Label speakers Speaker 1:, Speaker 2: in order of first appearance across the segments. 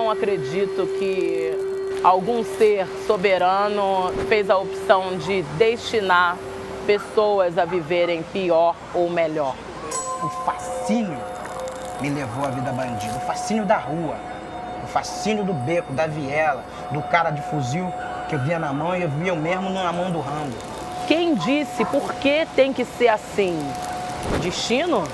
Speaker 1: não acredito que algum ser soberano fez a opção de destinar pessoas a viverem pior ou melhor.
Speaker 2: O fascínio me levou à vida bandida, o fascínio da rua, o fascínio do beco, da viela, do cara de fuzil que eu via na mão e eu via eu mesmo na mão do Rambo.
Speaker 1: Quem disse por que tem que ser assim? Destino?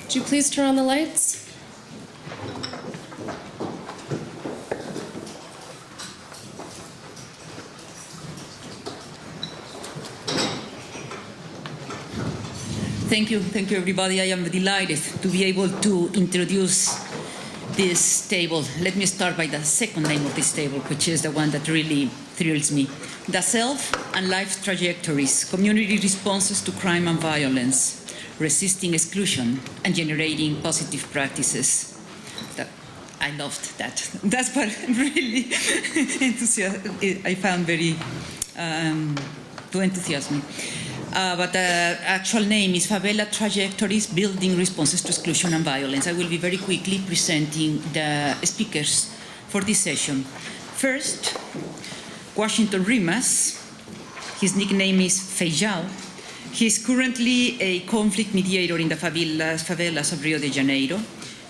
Speaker 3: Would you please turn on the lights?
Speaker 4: Thank you everybody. I am delighted to be able to introduce this table. Let me start by the second name of this table, which is the one that really thrills me. The Self and Life Trajectories, Community Responses to Crime and Violence, Resisting Exclusion and Generating Positive Practices. I loved that. That's what really I found very too enthusiastic. But the actual name is Favela Trajectories, Building Responses to Exclusion and Violence. I will be very quickly presenting the speakers for this session. First, Washington Rimas. His nickname is Feijão. He is currently a conflict mediator in the favelas of Rio de Janeiro.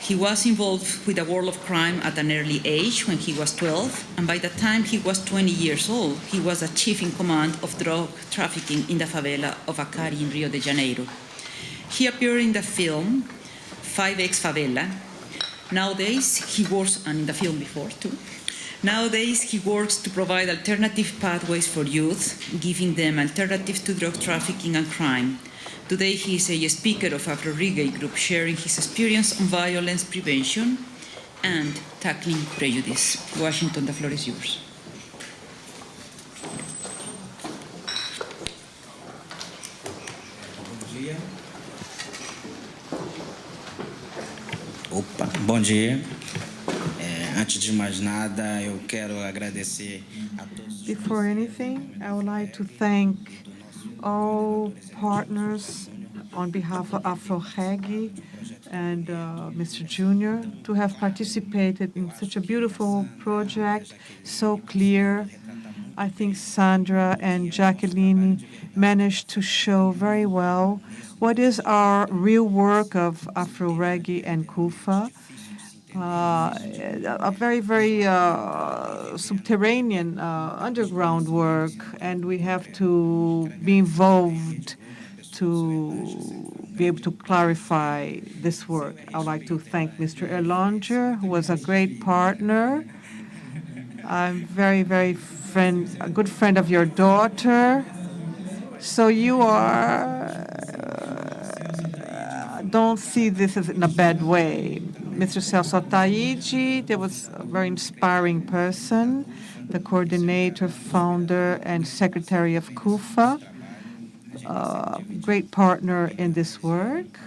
Speaker 4: He was involved with the world of crime at an early age when he was 12, and by the time he was 20 years old, he was the chief in command of drug trafficking in the favela of AfroHAGI in Rio de Janeiro. He appeared in the film 5X Favela. Nowadays, he works, and in the film before too, nowadays he works to provide alternative pathways for youth, giving them alternatives to drug trafficking and crime. Today he is a speaker of AfroHAGI group, sharing his experience on violence prevention and tackling prejudice. Washington, the floor is yours.
Speaker 5: Bom dia. Antes de mais nada, eu quero agradecer a todos.
Speaker 6: Before anything, I would like to thank all partners on behalf of AfroHAGI and Mr. Junior to have participated in such a beautiful project, so clear. I think Sandra and Jacqueline managed to show very well what is our real work of AfroHAGI and KUFA. A very, very subterranean, underground work, and we have to be involved to be able to clarify this work. I would like to thank Mr. Erlanger, who was a great partner. I'm very, very a good friend of your daughter. So you don't see this as in a bad way. Mr. Celso Taide, there was a very inspiring person, the coordinator, founder, and secretary of KUFA, great partner in this work.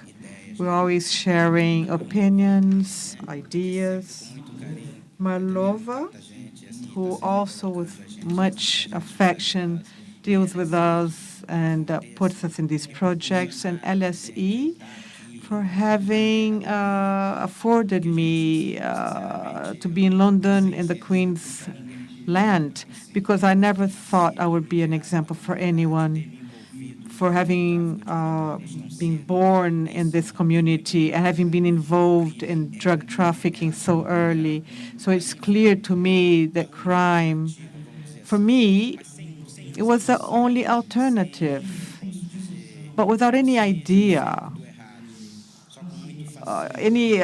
Speaker 6: We're always sharing opinions, ideas. Marlova, who also with much affection deals with us and puts us in these projects, and LSE, for having afforded me to be in London in the Queen's land, because I never thought I would be an example for anyone, for having been born in this community and having been involved in drug trafficking so early. So it's clear to me that crime, for me, it was the only alternative, but without any idea, any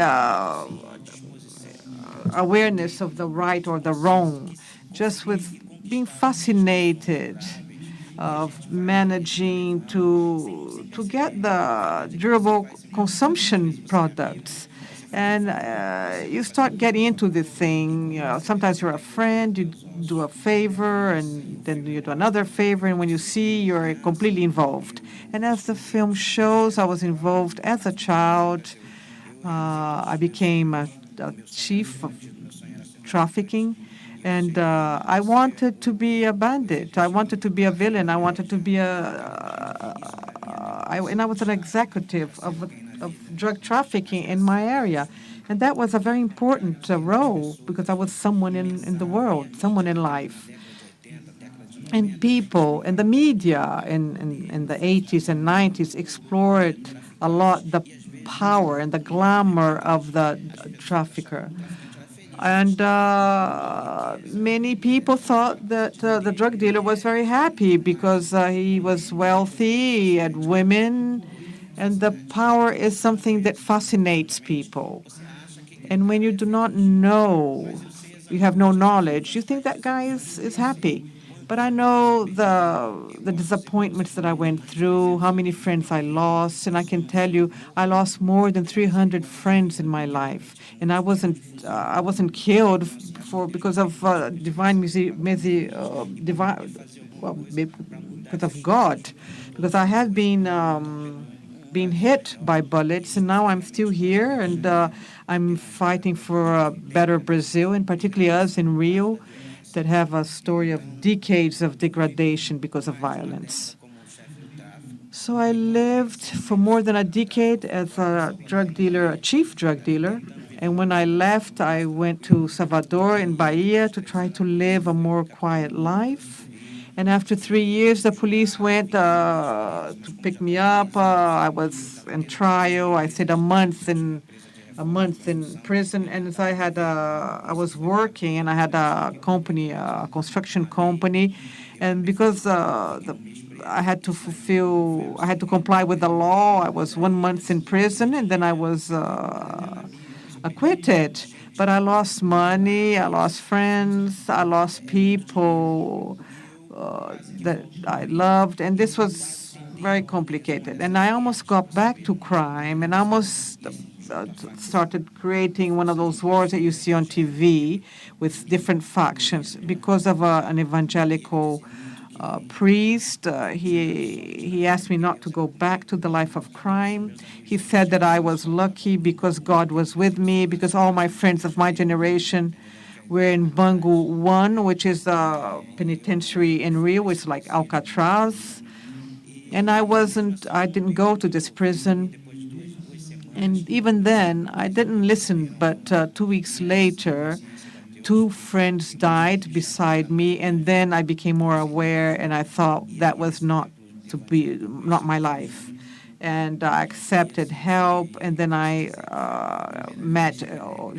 Speaker 6: awareness of the right or the wrong, just with being fascinated of managing to get the durable consumption products. And you start getting into this thing. Sometimes you're a friend, you do a favor, and then you do another favor, and when you see, you're completely involved. And as the film shows, I was involved as a child. I became a chief of trafficking, And I wanted to be a bandit. I wanted to be a villain. I wanted to be and I was an executive of drug trafficking in my area. And that was a very important role because I was someone in the world, someone in life. And people and the media in the 80s and 90s explored a lot the power and the glamour of the trafficker. And many people thought that the drug dealer was very happy because he was wealthy, he had women, and the power is something that fascinates people. And when you do not know, you have no knowledge, you think that guy is happy. But I know the disappointments that I went through, how many friends I lost, and I can tell you, I lost more than 300 friends in my life, and I wasn't killed because of because of God, because I have been hit by bullets, and now I'm still here, and I'm fighting for a better Brazil, and particularly us in Rio, that have a story of decades of degradation because of violence. So I lived for more than a decade as a drug dealer, a chief drug dealer. And when I left, I went to Salvador in Bahia to try to live a more quiet life. And after 3 years, the police went to pick me up. I was in trial. I stayed a month in prison, and as I was working, and I had a company, a construction company, and because I had to comply with the law, I was 1 month in prison, and then I was acquitted. But I lost money, I lost friends, I lost people that I loved, and this was very complicated. And I almost got back to crime, and I almost started creating one of those wars that you see on TV with different factions because of an evangelical priest. He asked me not to go back to the life of crime. He said that I was lucky because God was with me, because all my friends of my generation were in Bangu 1, which is a penitentiary in Rio. It's like Alcatraz. And I didn't go to this prison. And even then, I didn't listen, but 2 weeks later, 2 friends died beside me, and then I became more aware, and I thought that was not my life. And I accepted help, and then I met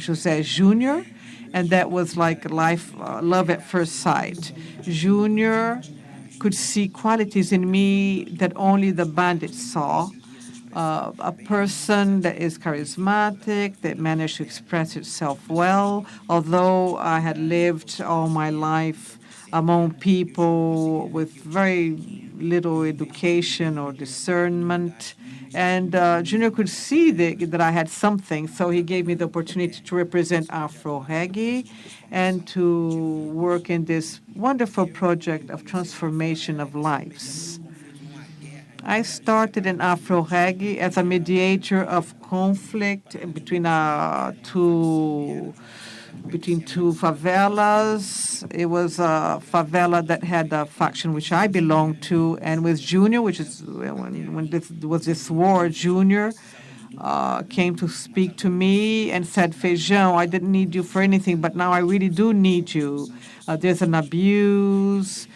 Speaker 6: José Jr., and that was like love at first sight. Junior could see qualities in me that only the bandits saw. A person that is charismatic, that managed to express itself well, although I had lived all my life among people with very little education or discernment. And Junior could see that I had something, so he gave me the opportunity to represent AfroHAGI and to work in this wonderful project of transformation of lives. I started in AfroHAGI as a mediator of conflict between two favelas. It was a favela that had a faction which I belonged to, and with Junior, which is when this war, Junior came to speak to me and said, Feijão, I didn't need you for anything, but now I really do need you. There's an abuse,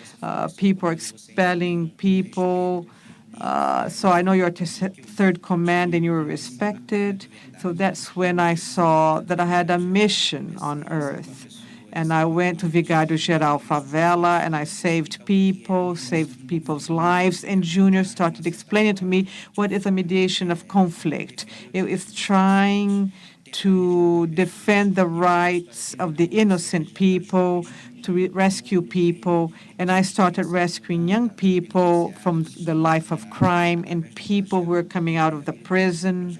Speaker 6: people are expelling people. So I know you're third command and you were respected. So that's when I saw that I had a mission on earth. And I went to Vigário Geral Favela, and I saved people's lives. And Junior started explaining to me what is a mediation of conflict. It is trying to defend the rights of the innocent people, to rescue people. And I started rescuing young people from the life of crime and people who were coming out of the prison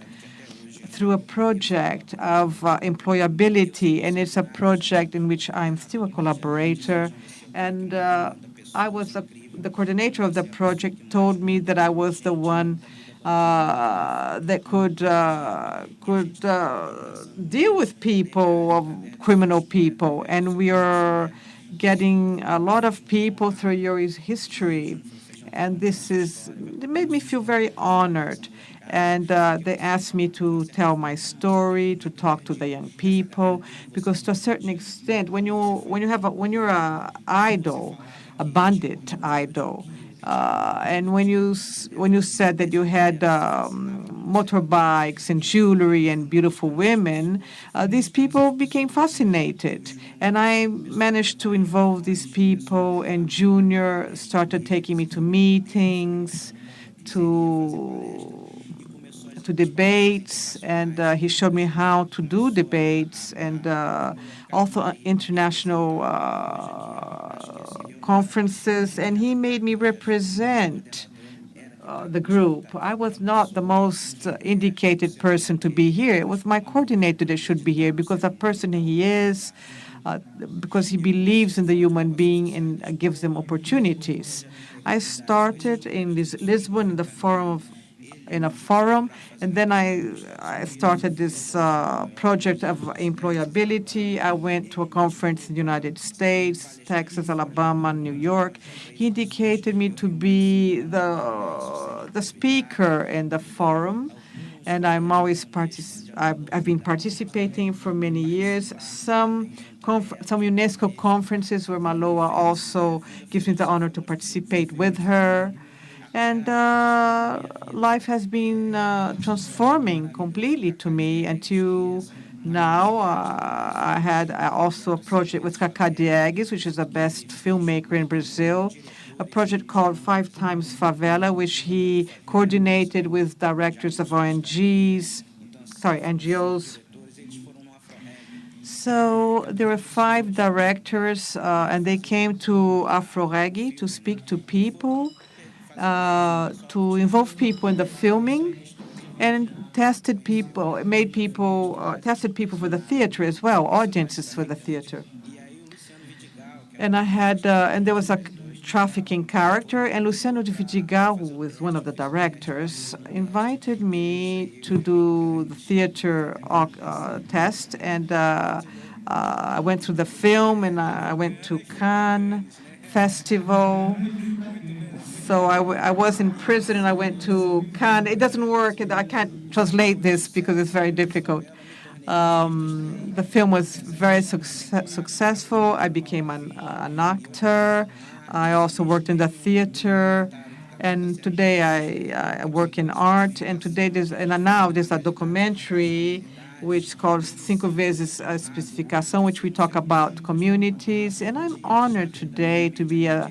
Speaker 6: through a project of employability. And it's a project in which I'm still a collaborator. And I was the coordinator of the project, told me that I was the one that could deal with people, criminal people, and we are getting a lot of people through your history, and it made me feel very honored. And they asked me to tell my story, to talk to the young people, because to a certain extent, when you're a idol, a bandit idol, and when you said that you had motorbikes and jewelry and beautiful women, these people became fascinated, and I managed to involve these people. And Junior started taking me to meetings, to debates, and he showed me how to do debates, and also international conferences, and he made me represent the group. I was not the most indicated person to be here. It was my coordinator that should be here, because the person he is, because he believes in the human being and gives them opportunities. I started in Lisbon in a forum, and then I started this project of employability. I went to a conference in the United States, Texas, Alabama, New York. He indicated me to be the speaker in the forum, and I've been participating for many years. Some UNESCO conferences where Maloa also gives me the honor to participate with her. And life has been transforming completely to me until now. I had also a project with Cacá Diegues, which is the best filmmaker in Brazil, a project called 5 Times Favela, which he coordinated with directors of NGOs. So there were 5 directors, and they came to AfroHAGI to speak to people, to involve people in the filming, and tested people for the theater as well, audiences for the theater. And there was a trafficking character, and Luciano de Vidigal, who was one of the directors, invited me to do the theater test, and I went through the film, and I went to Cannes Festival. So I was in prison, and I went to Cannes. It doesn't work. I can't translate this because it's very difficult. The film was very successful. I became an actor. I also worked in the theater, and today I work in art. And now there's a documentary which is called Cinco Vezes a Especificação, which we talk about communities. And I'm honored today to be a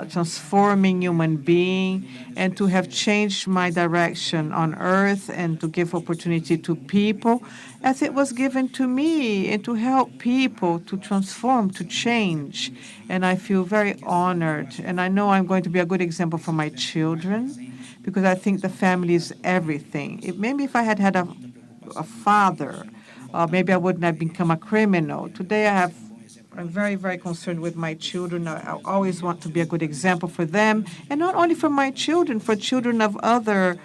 Speaker 6: transforming human being, and to have changed my direction on earth, and to give opportunity to people as it was given to me, and to help people to transform, to change. And I feel very honored, and I know I'm going to be a good example for my children, because I think the family is everything. Maybe if I had had a father, maybe I wouldn't have become a criminal. Today I'm very, very concerned with my children. I always want to be a good example for them, and not only for my children, for children of other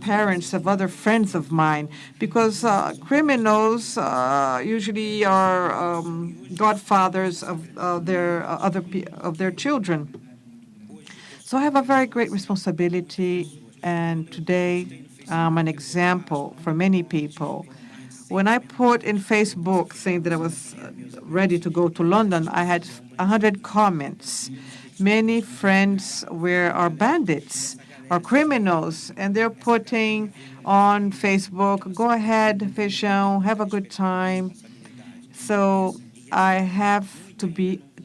Speaker 6: parents, of other friends of mine, because criminals usually are godfathers of their children. So I have a very great responsibility, and today I'm an example for many people. When I put in Facebook saying that I was ready to go to London, I had 100 comments. Many friends are bandits, are criminals, and they're putting on Facebook, "Go ahead, Feijão, have a good time." So I have to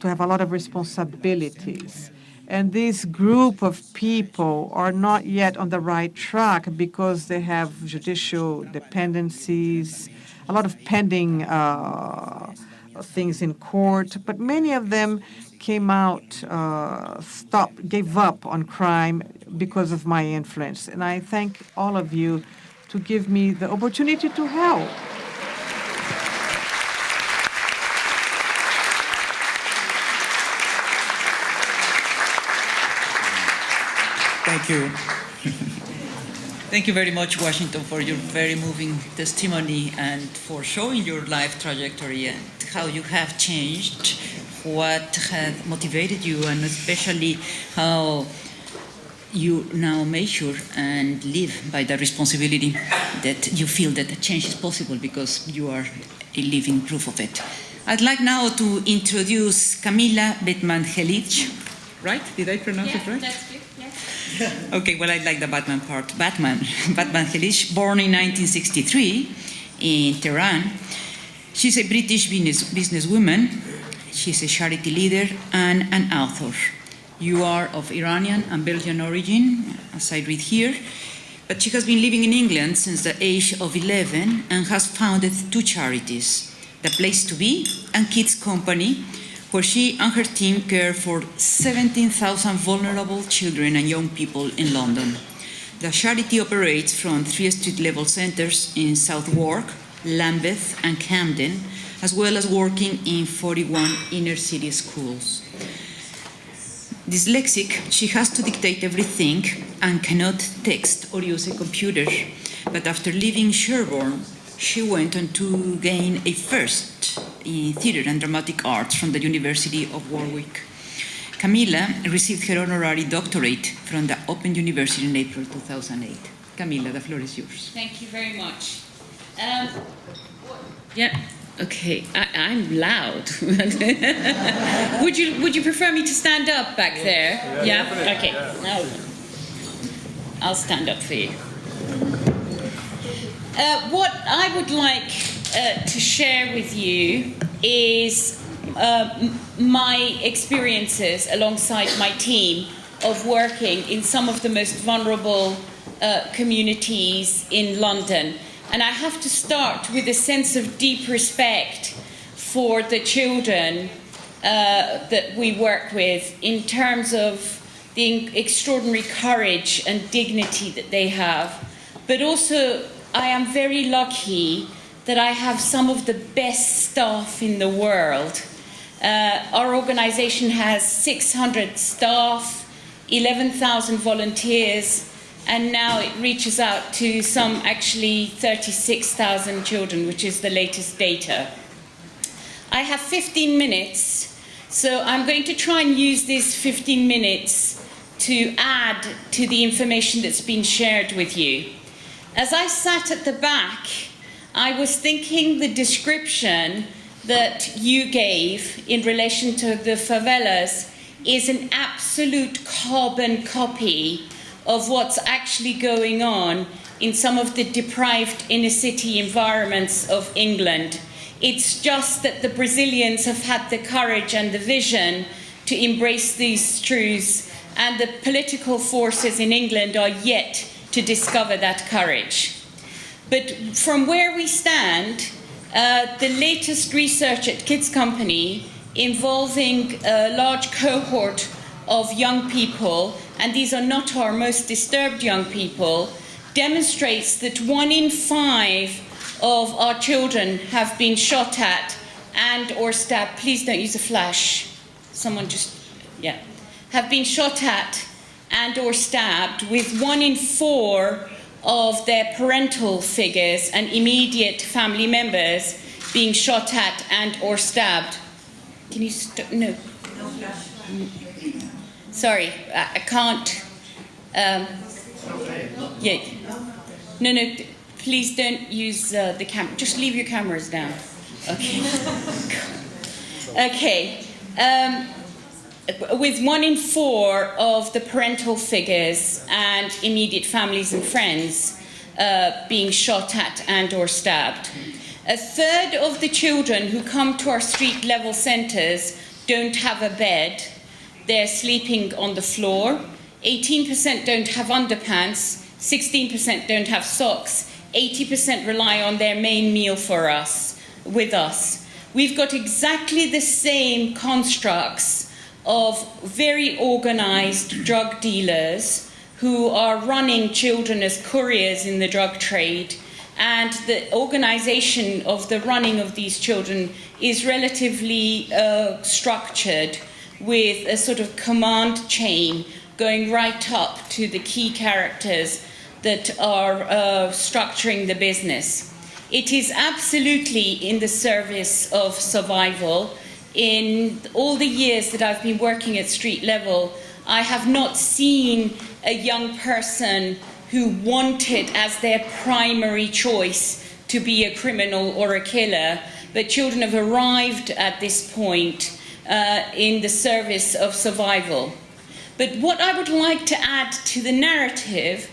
Speaker 6: have a lot of responsibilities. And this group of people are not yet on the right track because they have judicial dependencies, a lot of pending things in court. But many of them came out, gave up on crime because of my influence. And I thank all of you to give me the opportunity to help.
Speaker 5: Thank you.
Speaker 4: Thank you very much, Washington, for your very moving testimony and for showing your life trajectory and how you have changed, what had motivated you, and especially how you now measure and live by the responsibility that you feel that the change is possible because you are a living proof of it. I'd like now to introduce Camilla Batmanghelidjh, right? Did I pronounce it right?
Speaker 7: That's good.
Speaker 4: Okay, well, I like the Batman part. Batmanghelidjh, born in 1963 in Tehran. She's a British businesswoman. She's a charity leader and an author. You are of Iranian and Belgian origin, as I read here, but she has been living in England since the age of 11 and has founded two charities, The Place to Be and Kids Company, where she and her team care for 17,000 vulnerable children and young people in London. The charity operates from 3 street-level centres in Southwark, Lambeth and Camden, as well as working in 41 inner-city schools. Dyslexic, she has to dictate everything and cannot text or use a computer, but after leaving Sherborne, she went on to gain a first in theatre and dramatic arts from the University of Warwick. Camila received her honorary doctorate from the Open University in April 2008. Camila, the floor is yours.
Speaker 7: Thank you very much. Yeah, okay, I'm loud. Would you prefer me to stand up back there? Yeah? Okay. Yeah. I'll stand up for you. What I would like to share with you is my experiences alongside my team of working in some of the most vulnerable communities in London. And I have to start with a sense of deep respect for the children that we work with in terms of the extraordinary courage and dignity that they have. But also, I am very lucky that I have some of the best staff in the world. Our organization has 600 staff, 11,000 volunteers, and now it reaches out to some actually 36,000 children, which is the latest data. I have 15 minutes, so I'm going to try and use these 15 minutes to add to the information that's been shared with you. As I sat at the back, I was thinking the description that you gave in relation to the favelas is an absolute carbon copy of what's actually going on in some of the deprived inner city environments of England. It's just that the Brazilians have had the courage and the vision to embrace these truths, and the political forces in England are yet to discover that courage. But from where we stand, the latest research at Kids Company involving a large cohort of young people, and these are not our most disturbed young people, demonstrates that 1 in 5 of our children have been shot at and or stabbed. Please don't use a flash. Someone just, yeah. Have been shot at and or stabbed, with 1 in 4 of their parental figures and immediate family members being shot at and or stabbed. Can you stop? No. No flash. Sorry, I can't. Yeah. No, please don't use the camera. Just leave your cameras down. Okay. Okay. With 1 in 4 of the parental figures and immediate families and friends being shot at and or stabbed. 1/3 of the children who come to our street level centres don't have a bed. They're sleeping on the floor. 18% don't have underpants. 16% don't have socks. 80% rely on their main meal with us. We've got exactly the same constructs of very organized drug dealers who are running children as couriers in the drug trade, and the organization of the running of these children is relatively structured, with a sort of command chain going right up to the key characters that are structuring the business. It is absolutely in the service of survival. In all the years that I've been working at street level, I have not seen a young person who wanted as their primary choice to be a criminal or a killer, but children have arrived at this point in the service of survival. But what I would like to add to the narrative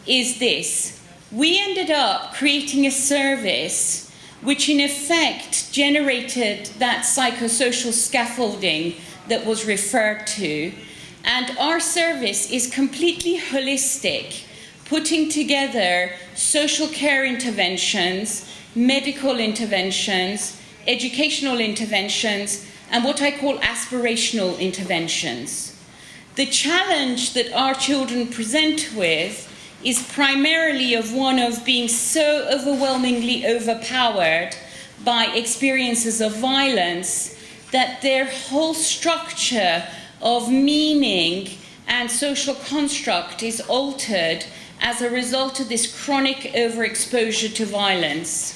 Speaker 7: is this. We ended up creating a service which in effect generated that psychosocial scaffolding that was referred to. And our service is completely holistic, putting together social care interventions, medical interventions, educational interventions, and what I call aspirational interventions. The challenge that our children present with is primarily of one of being so overwhelmingly overpowered by experiences of violence that their whole structure of meaning and social construct is altered as a result of this chronic overexposure to violence.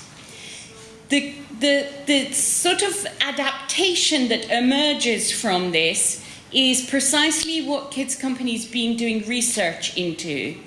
Speaker 7: The sort of adaptation that emerges from this is precisely what Kids Company's been doing research into.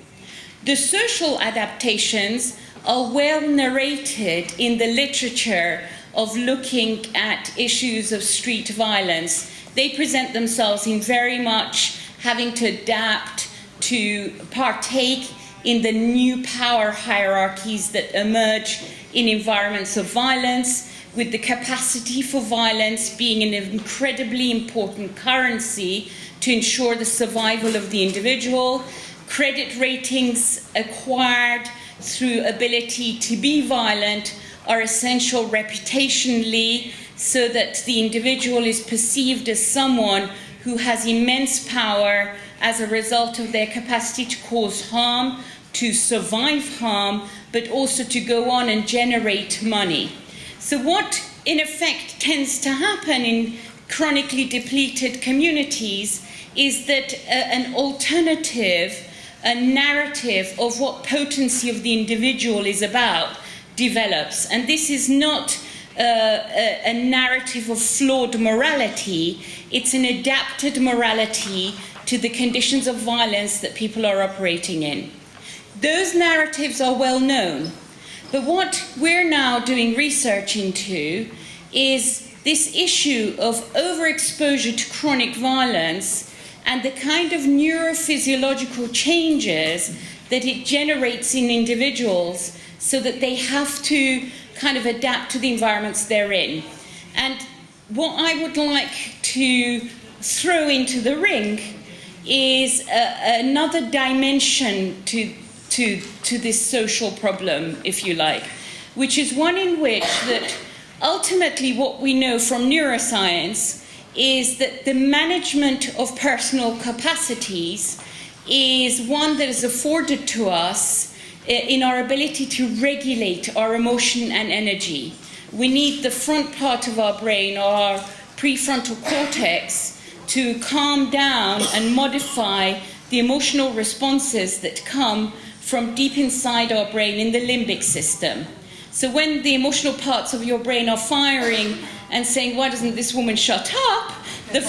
Speaker 7: The social adaptations are well narrated in the literature of looking at issues of street violence. They present themselves in very much having to adapt to partake in the new power hierarchies that emerge in environments of violence, with the capacity for violence being an incredibly important currency to ensure the survival of the individual. Credit ratings acquired through ability to be violent are essential reputationally, so that the individual is perceived as someone who has immense power as a result of their capacity to cause harm, to survive harm, but also to go on and generate money. So what, in effect, tends to happen in chronically depleted communities is that an alternative, a narrative of what potency of the individual is about develops. And this is not a narrative of flawed morality, it's an adapted morality to the conditions of violence that people are operating in. Those narratives are well known, but what we're now doing research into is this issue of overexposure to chronic violence and the kind of neurophysiological changes that it generates in individuals so that they have to kind of adapt to the environments they're in. And what I would like to throw into the ring is another dimension to this social problem, if you like, which is one in which that ultimately what we know from neuroscience is that the management of personal capacities is one that is afforded to us in our ability to regulate our emotion and energy. We need the front part of our brain, our prefrontal cortex, to calm down and modify the emotional responses that come from deep inside our brain in the limbic system. So when the emotional parts of your brain are firing and saying, why doesn't this woman shut up?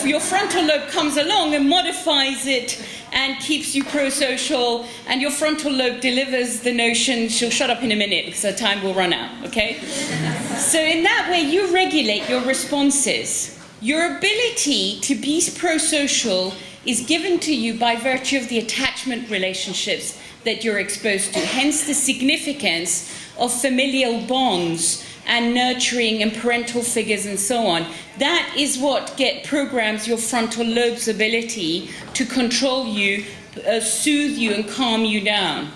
Speaker 7: Your frontal lobe comes along and modifies it and keeps you pro-social, and your frontal lobe delivers the notion, she'll shut up in a minute because her time will run out, okay? So in that way, you regulate your responses. Your ability to be pro-social is given to you by virtue of the attachment relationships that you're exposed to, hence the significance of familial bonds and nurturing and parental figures and so on. That is what programs your frontal lobe's ability to control you, soothe you and calm you down.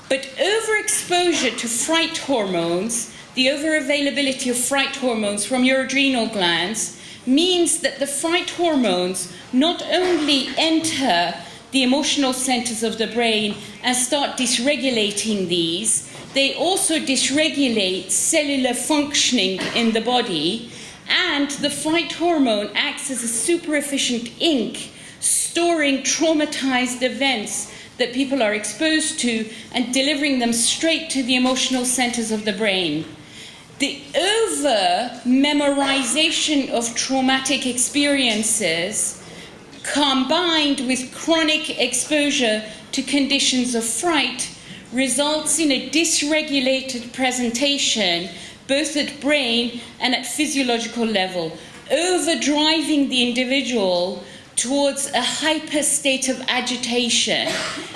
Speaker 7: But overexposure to fright hormones, the overavailability of fright hormones from your adrenal glands, means that the fright hormones not only enter the emotional centers of the brain and start dysregulating these, they also dysregulate cellular functioning in the body, and the fright hormone acts as a super efficient ink, storing traumatized events that people are exposed to and delivering them straight to the emotional centers of the brain. The over-memorization of traumatic experiences combined with chronic exposure to conditions of fright results in a dysregulated presentation both at brain and at physiological level, overdriving the individual towards a hyper state of agitation.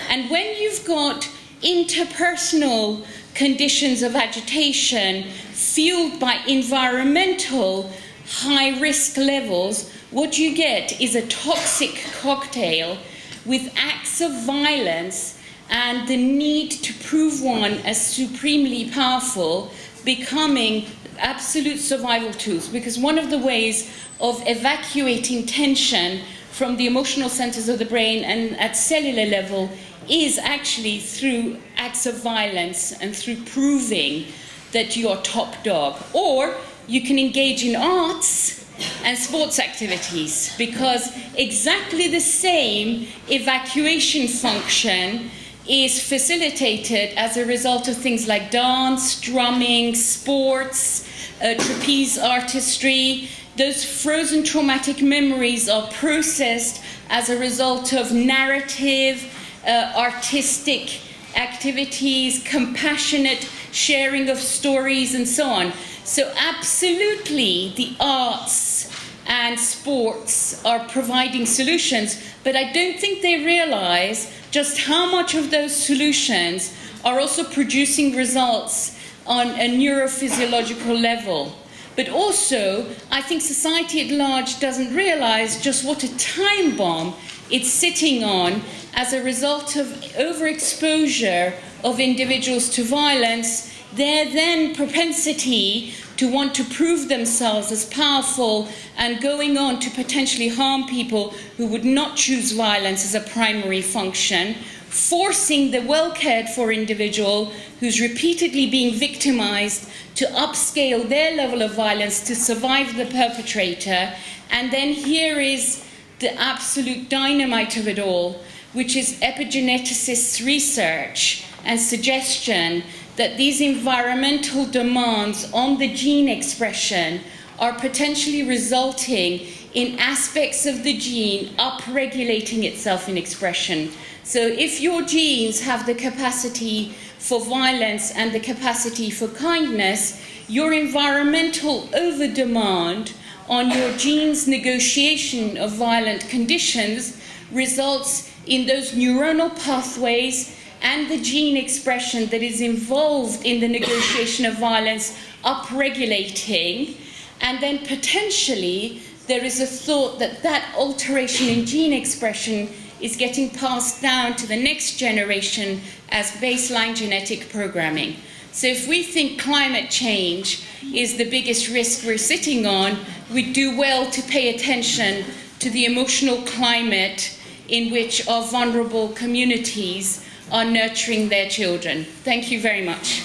Speaker 7: And when you've got interpersonal conditions of agitation fueled by environmental high-risk levels, what you get is a toxic cocktail with acts of violence and the need to prove one as supremely powerful becoming absolute survival tools. Because one of the ways of evacuating tension from the emotional centers of the brain and at cellular level is actually through acts of violence and through proving that you're top dog. Or you can engage in arts and sports activities, because exactly the same evacuation function is facilitated as a result of things like dance, drumming, sports, trapeze artistry. Those frozen traumatic memories are processed as a result of narrative, artistic activities, compassionate sharing of stories, and so on. So absolutely the arts and sports are providing solutions, but I don't think they realize just how much of those solutions are also producing results on a neurophysiological level. But also, I think society at large doesn't realize just what a time bomb it's sitting on as a result of overexposure of individuals to violence, their then propensity to want to prove themselves as powerful and going on to potentially harm people who would not choose violence as a primary function, forcing the well-cared-for individual who's repeatedly being victimized to upscale their level of violence to survive the perpetrator. And then here is the absolute dynamite of it all, which is epigeneticists' research and suggestion that these environmental demands on the gene expression are potentially resulting in aspects of the gene upregulating itself in expression. So if your genes have the capacity for violence and the capacity for kindness, your environmental overdemand on your genes' negotiation of violent conditions results in those neuronal pathways and the gene expression that is involved in the negotiation of violence upregulating, and then potentially there is a thought that that alteration in gene expression is getting passed down to the next generation as baseline genetic programming. So if we think climate change is the biggest risk we're sitting on, we do well to pay attention to the emotional climate in which our vulnerable communities are nurturing their children. Thank you very much.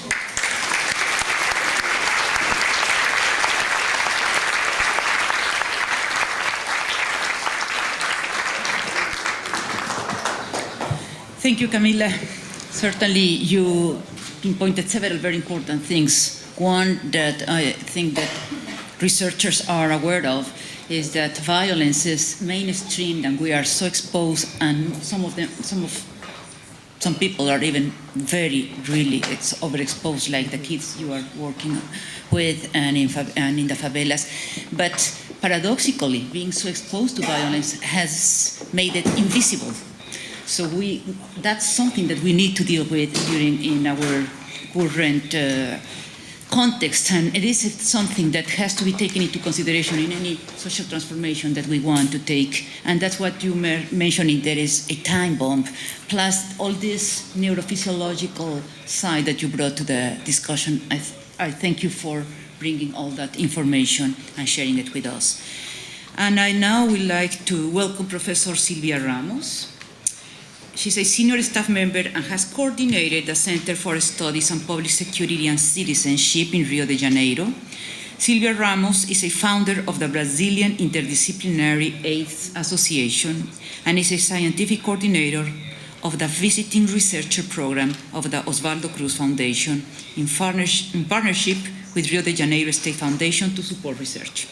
Speaker 4: Thank you, Camila. Certainly, you pinpointed several very important things. One that I think that researchers are aware of is that violence is mainstreamed, and we are so exposed, and some people are even really overexposed, like the kids you are working with and in the favelas. But paradoxically, being so exposed to violence has made it invisible. So that's something that we need to deal with in our current context, and it is something that has to be taken into consideration in any social transformation that we want to take. And that's what you mentioned, there is a time bomb, plus all this neurophysiological side that you brought to the discussion. I thank you for bringing all that information and sharing it with us. And I now would like to welcome Professor Sylvia Ramos. She's a senior staff member and has coordinated the Center for Studies on Public Security and Citizenship in Rio de Janeiro. Sylvia Ramos is a founder of the Brazilian Interdisciplinary AIDS Association and is a scientific coordinator of the Visiting Researcher Program of the Osvaldo Cruz Foundation in partnership with Rio de Janeiro State Foundation to support research.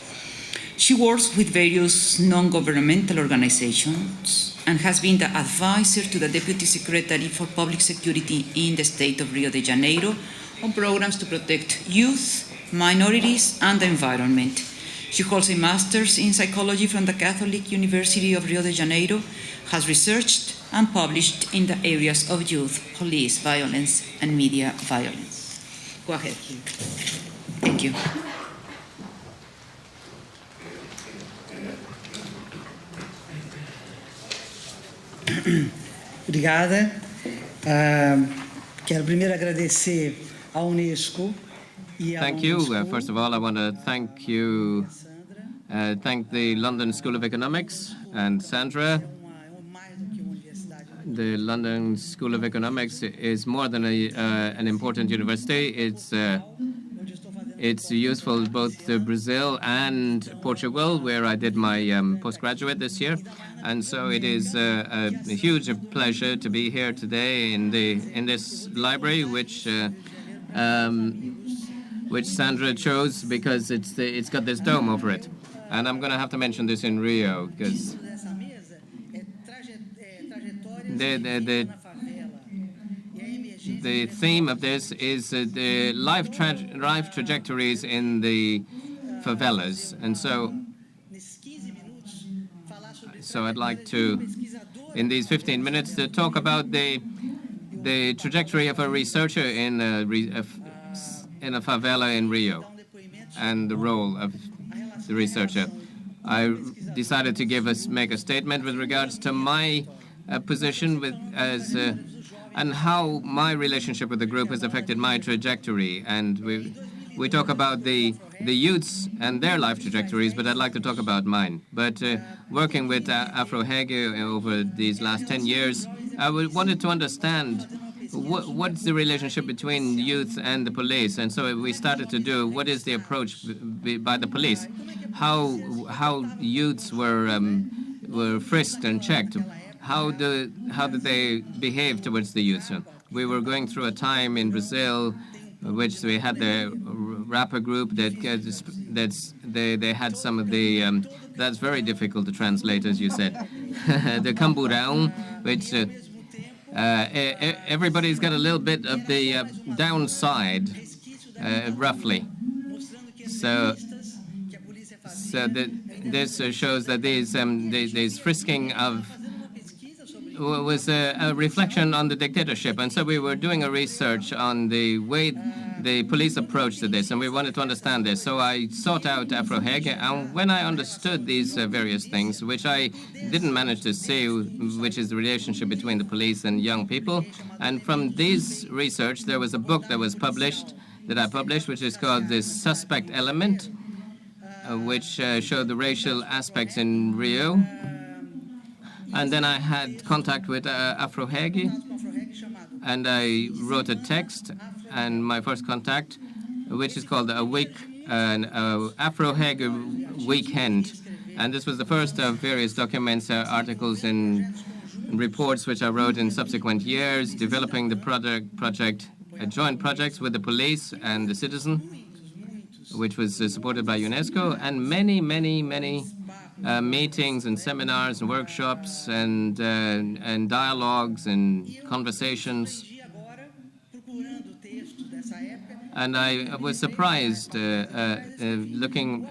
Speaker 4: She works with various non-governmental organizations and has been the advisor to the Deputy Secretary for Public Security in the state of Rio de Janeiro on programs to protect youth, minorities, and the environment. She holds a master's in psychology from the Catholic University of Rio de Janeiro, has researched and published in the areas of youth, police violence, and media violence. Go ahead. Thank you.
Speaker 8: Obrigada. Quero primeiro agradecer à Unesco e à
Speaker 9: Thank you. First of all, I want to thank you, thank the London School of Economics and Sandra. The London School of Economics is more than an important university. It's useful both to Brazil and Portugal, where I did my postgraduate this year. And so it is a huge pleasure to be here today in this library, which Sandra chose because it's got this dome over it. And I'm going to have to mention this in Rio because the theme of this is the life trajectories in the favelas. And so I'd like to, in these 15 minutes, to talk about the trajectory of a researcher in a favela in Rio and the role of the researcher. I decided to make a statement with regards to my position and how my relationship with the group has affected my trajectory. And we talk about the youths and their life trajectories, but I'd like to talk about mine. But working with AfroHAGI over these last 10 years, I wanted to understand what's the relationship between youth and the police. And so we started to do what is the approach by the police, how youths were frisked and checked. How did they behave towards the youth? We were going through a time in Brazil, which we had the rapper group they had some of the that's very difficult to translate, as you said, the camburão, which everybody's got a little bit of the downside, roughly. So this shows that these frisking of was a reflection on the dictatorship. And so we were doing a research on the way the police approach to this, and we wanted to understand this. So I sought out AfroHAGI, and when I understood these various things, which I didn't manage to see, which is the relationship between the police and young people, and from this research, there was a book that was published, that I published, which is called The Suspect Element, which showed the racial aspects in Rio. And then I had contact with AfroHAGI, and I wrote a text, and my first contact, which is called AfroHAGI Weekend. And this was the first of various documents, articles, and reports which I wrote in subsequent years, developing the project, joint projects with the police and the citizen, which was supported by UNESCO, and many meetings and seminars and workshops and dialogues and conversations. And I was surprised looking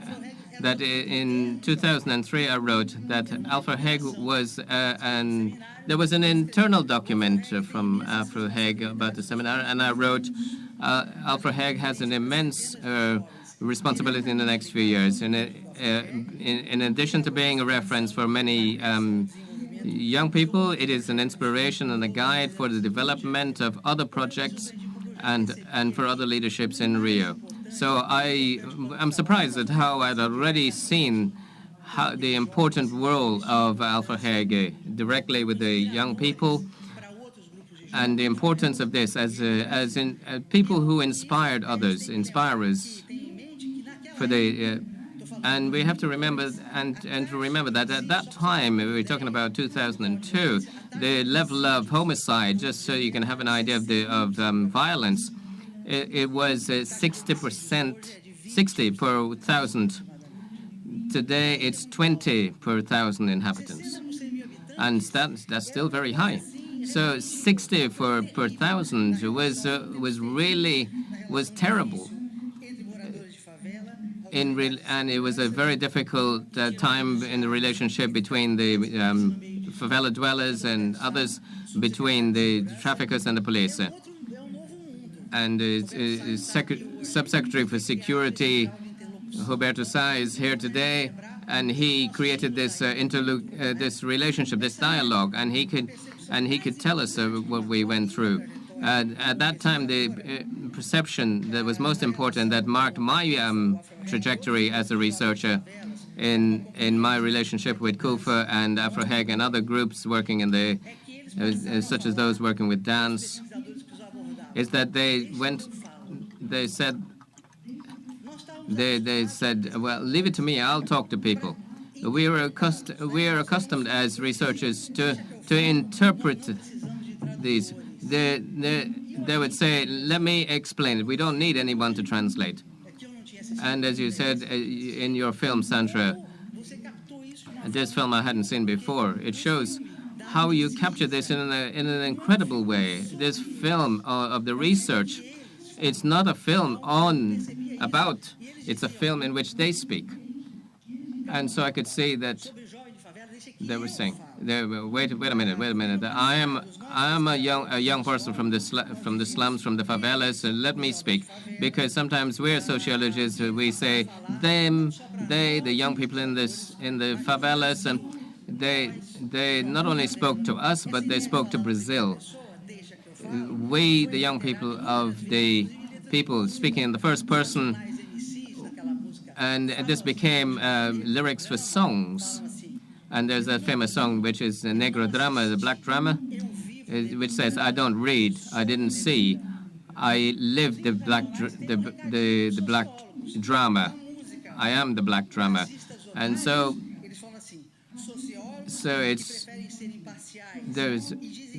Speaker 9: that in 2003 I wrote that AfroHAGI was there was an internal document from AfroHAGI about the seminar, and I wrote AfroHAGI has an immense responsibility in the next few years. In addition to being a reference for many young people, it is an inspiration and a guide for the development of other projects and for other leaderships in Rio. So I'm surprised at how I'd already seen how the important role of AfroHAGI directly with the young people, and the importance of this as in people who inspired others, inspirers for the And we have to remember and to remember that at that time, we were talking about 2002, the level of homicide, just so you can have an idea of violence, it was 60%, 60 per 1,000. Today, it's 20 per 1,000 inhabitants, and that's still very high. So 60 per 1,000 was terrible. And it was a very difficult time in the relationship between the favela dwellers and others, between the traffickers and the police. And Subsecretary for Security, Roberto Sá, is here today, and he created this this relationship, this dialogue, and he could tell us what we went through. At that time, the perception that was most important, that marked my trajectory as a researcher in my relationship with KUFA and AfroHAGI and other groups working in the, such as those working with dance, is that they said, well, leave it to me, I'll talk to people. We are accustomed as researchers to interpret these. They would say, let me explain it. We don't need anyone to translate. And as you said in your film, Sandra, this film I hadn't seen before, it shows how you capture this in an incredible way. This film of the research, it's not a film about, it's a film in which they speak. And so I could see that they were saying, wait a minute. I am a young person from the slums, from the favelas, and let me speak, because sometimes we're sociologists. We say them, they, the young people in the favelas, and they not only spoke to us, but they spoke to Brazil. We, the young people of the people, speaking in the first person, and this became lyrics for songs. And there's that famous song, which is Negro Drama, the black drama, which says, I don't read, I didn't see, I live the black drama. I am the black drama. And so there's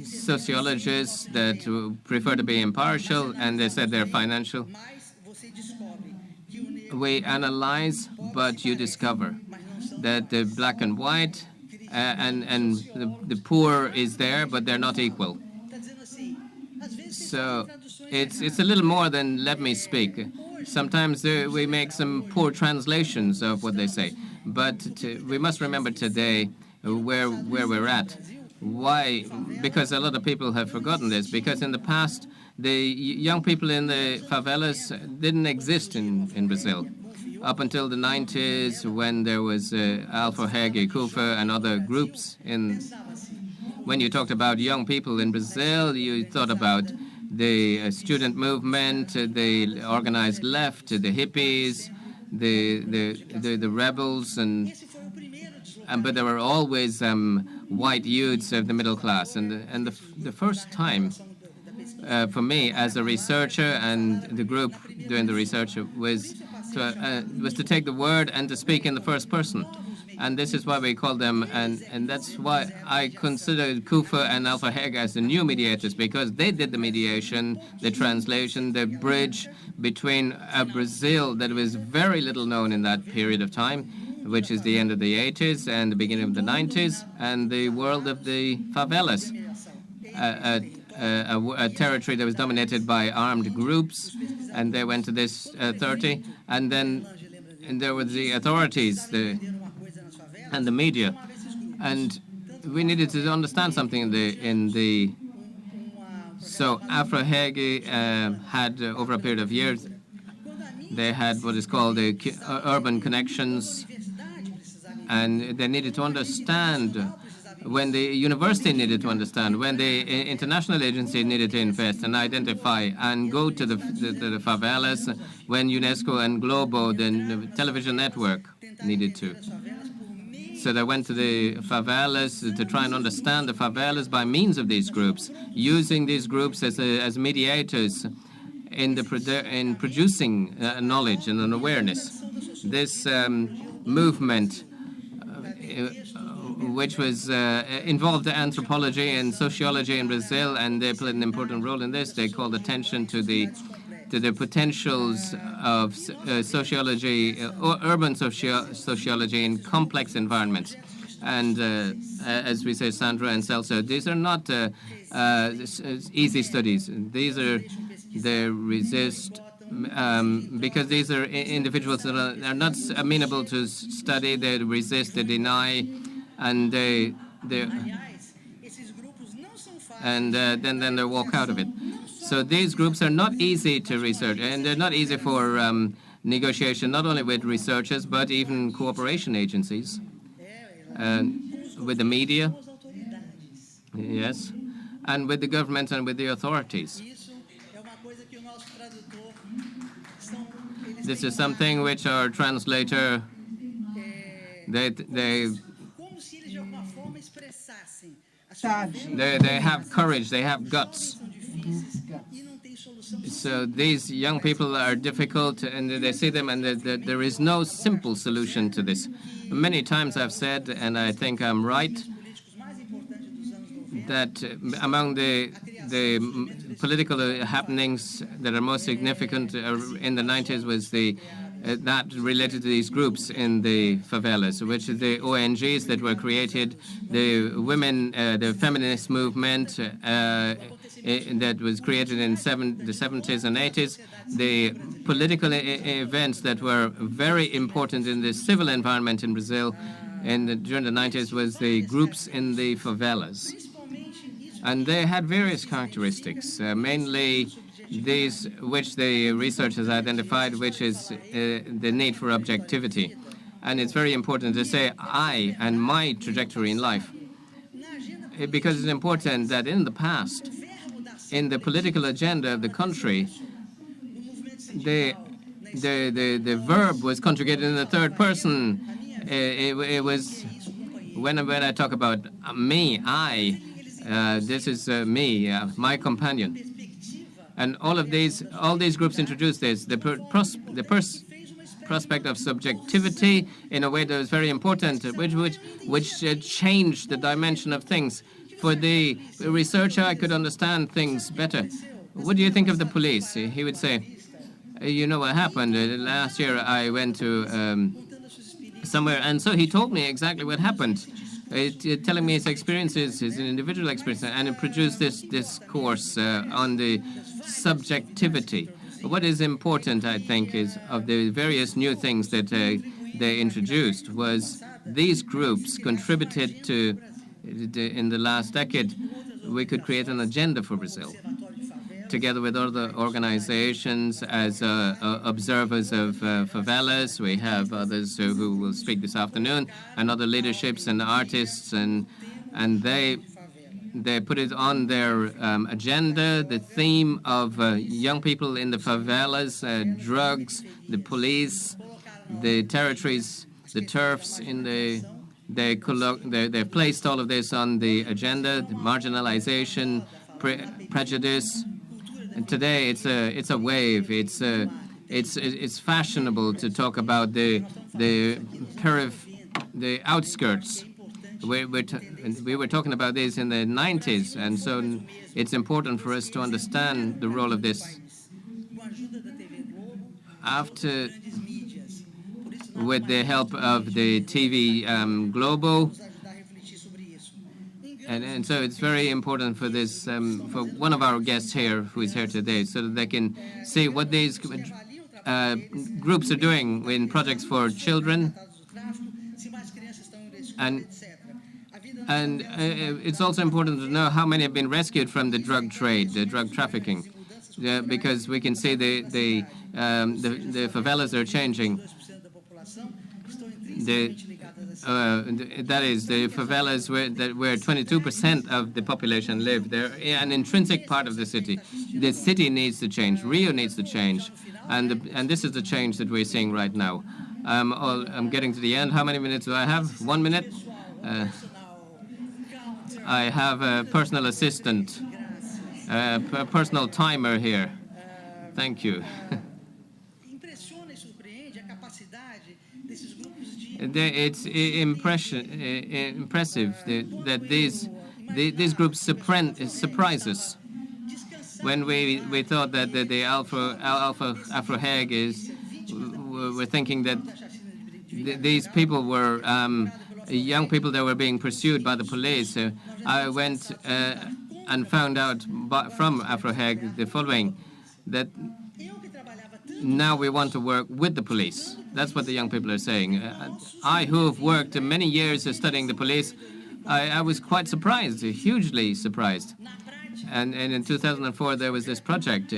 Speaker 9: sociologists that prefer to be impartial, and they said they're financial. We analyze, but you discover that the black and white and the poor is there, but they're not equal. So it's a little more than let me speak. Sometimes we make some poor translations of what they say, but we must remember today where we're at. Why? Because a lot of people have forgotten this. Because in the past, the young people in the favelas didn't exist in Brazil. Up until the 90s, when there was AfroHAGI, KUFA, and other groups. When you talked about young people in Brazil, you thought about the student movement, the organized left, the hippies, the rebels, but there were always white youths of the middle class. And the first time for me as a researcher and the group doing the research was to take the word and to speak in the first person. And this is why we call them, and that's why I consider KUFA and AfroHAGI as the new mediators, because they did the mediation, the translation, the bridge between a Brazil that was very little known in that period of time, which is the end of the 80s and the beginning of the 90s, and the world of the favelas, a territory that was dominated by armed groups, and they went to this 30, and then there were the authorities, and the media, and we needed to understand something in the. So AfroHAGI had over a period of years, they had what is called the urban connections, and they needed to understand when the university needed to understand, when the international agency needed to invest and identify and go to the favelas, when UNESCO and Globo, the television network, needed to. So they went to the favelas to try and understand the favelas by means of these groups, using these groups as mediators in producing knowledge and an awareness. This movement which was involved anthropology and sociology in Brazil, and they played an important role in this. They called attention to the potentials of sociology, or urban sociology in complex environments. And as we say, Sandra and Celso, these are not easy studies. They resist because these are individuals that are not amenable to study. They resist, they deny, and then they walk out of it. So these groups are not easy to research, and they're not easy for negotiation, not only with researchers, but even cooperation agencies, with the media, yes, and with the government and with the authorities. This is something which our translator, they have courage, they have guts. So these young people are difficult, and they see them, and there is no simple solution to this. Many times I've said, and I think I'm right, that among the political happenings that are most significant in the 90s was that related to these groups in the favelas, which is the ONGs that were created, the women, the feminist movement that was created in the 70s and 80s, the political events that were very important in the civil environment in Brazil during the 90s was the groups in the favelas. And they had various characteristics, mainly these which the research has identified, which is the need for objectivity. And it's very important to say I and my trajectory in life, because it's important that in the past, in the political agenda of the country, the verb was conjugated in the third person. It was when I talk about me, I. This is me, my companion, and all these groups introduced this. The prospect of subjectivity in a way that was very important, which changed the dimension of things. For the researcher, I could understand things better. What do you think of the police? He would say, you know what happened last year? I went to somewhere, and so he told me exactly what happened. Telling me his experiences, his individual experience, and it produced this course on the subjectivity. What is important, I think, is of the various new things that they introduced was these groups contributed to, in the last decade, we could create an agenda for Brazil. Together with other organizations as observers of favelas. We have others who will speak this afternoon, and other leaderships and artists, and they put it on their agenda, the theme of young people in the favelas, drugs, the police, the territories, the turfs in they placed all of this on the agenda, the marginalization, prejudice. And today it's a wave. It's fashionable to talk about the outskirts. We were talking about this in the 90s, and so it's important for us to understand the role of this. After, with the help of the TV Globo. And so it's very important for this, for one of our guests here, who is here today, so that they can see what these groups are doing in projects for children. And it's also important to know how many have been rescued from the drug trade, the drug trafficking, because we can see the favelas are changing. That is, the favelas where 22% of the population live. They're an intrinsic part of the city. The city needs to change. Rio needs to change. And this is the change that we're seeing right now. I'm getting to the end. How many minutes do I have? 1 minute? I have a personal assistant, a personal timer here. Thank you. It's impressive that these groups surprise us. When we thought that the AfroHAGI were thinking that these people were young people that were being pursued by the police, I went and found out from AfroHAGI the following, that now we want to work with the police. That's what the young people are saying. I, who have worked many years studying the police, I was quite surprised, hugely surprised. And in 2004, there was this project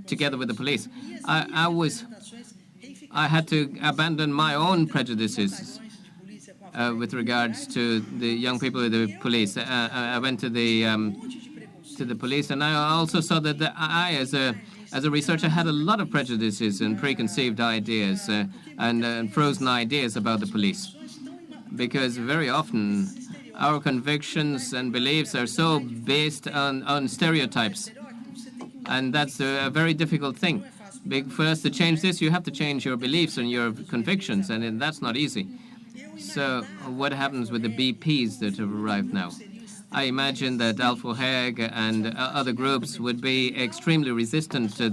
Speaker 9: together with the police. I had to abandon my own prejudices with regards to the young people of the police. I went to the police, and I also saw that I, as a researcher, had a lot of prejudices and preconceived ideas and frozen ideas about the police, because very often our convictions and beliefs are so based on stereotypes, and that's a very difficult thing. For us to change this, you have to change your beliefs and your convictions, and that's not easy. So what happens with the BPs that have arrived now? I imagine that AfroHAGI and other groups would be extremely resistant to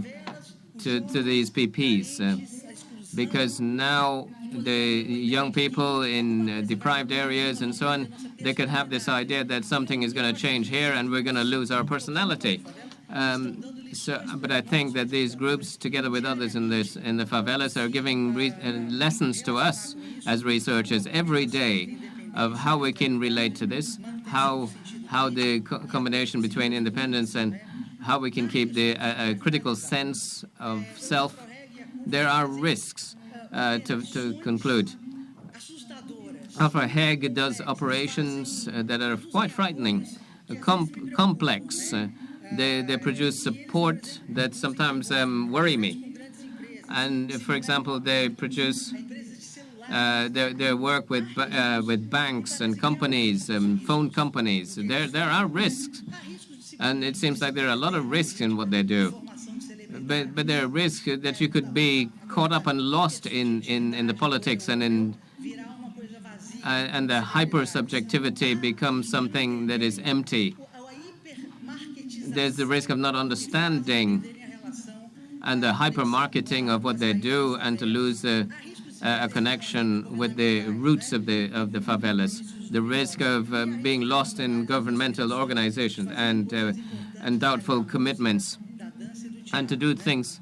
Speaker 9: these BPs, because now the young people in deprived areas and so on, they could have this idea that something is going to change here and we're going to lose our personality. But I think that these groups, together with others in the favelas, are giving lessons to us as researchers every day of how we can relate to this, how the combination between independence and how we can keep a critical sense of self. There are risks to conclude. AfroHAGI does operations that are quite frightening, complex. They produce support that sometimes worry me. And for example, they produce their work with banks and companies, phone companies. There are risks, and it seems like there are a lot of risks in what they do. But there are risks that you could be caught up and lost in the politics, and the hyper-subjectivity becomes something that is empty. There's the risk of not understanding and the hyper-marketing of what they do, and to lose a connection with the roots of the favelas. The risk of being lost in governmental organizations and doubtful commitments, and to do things.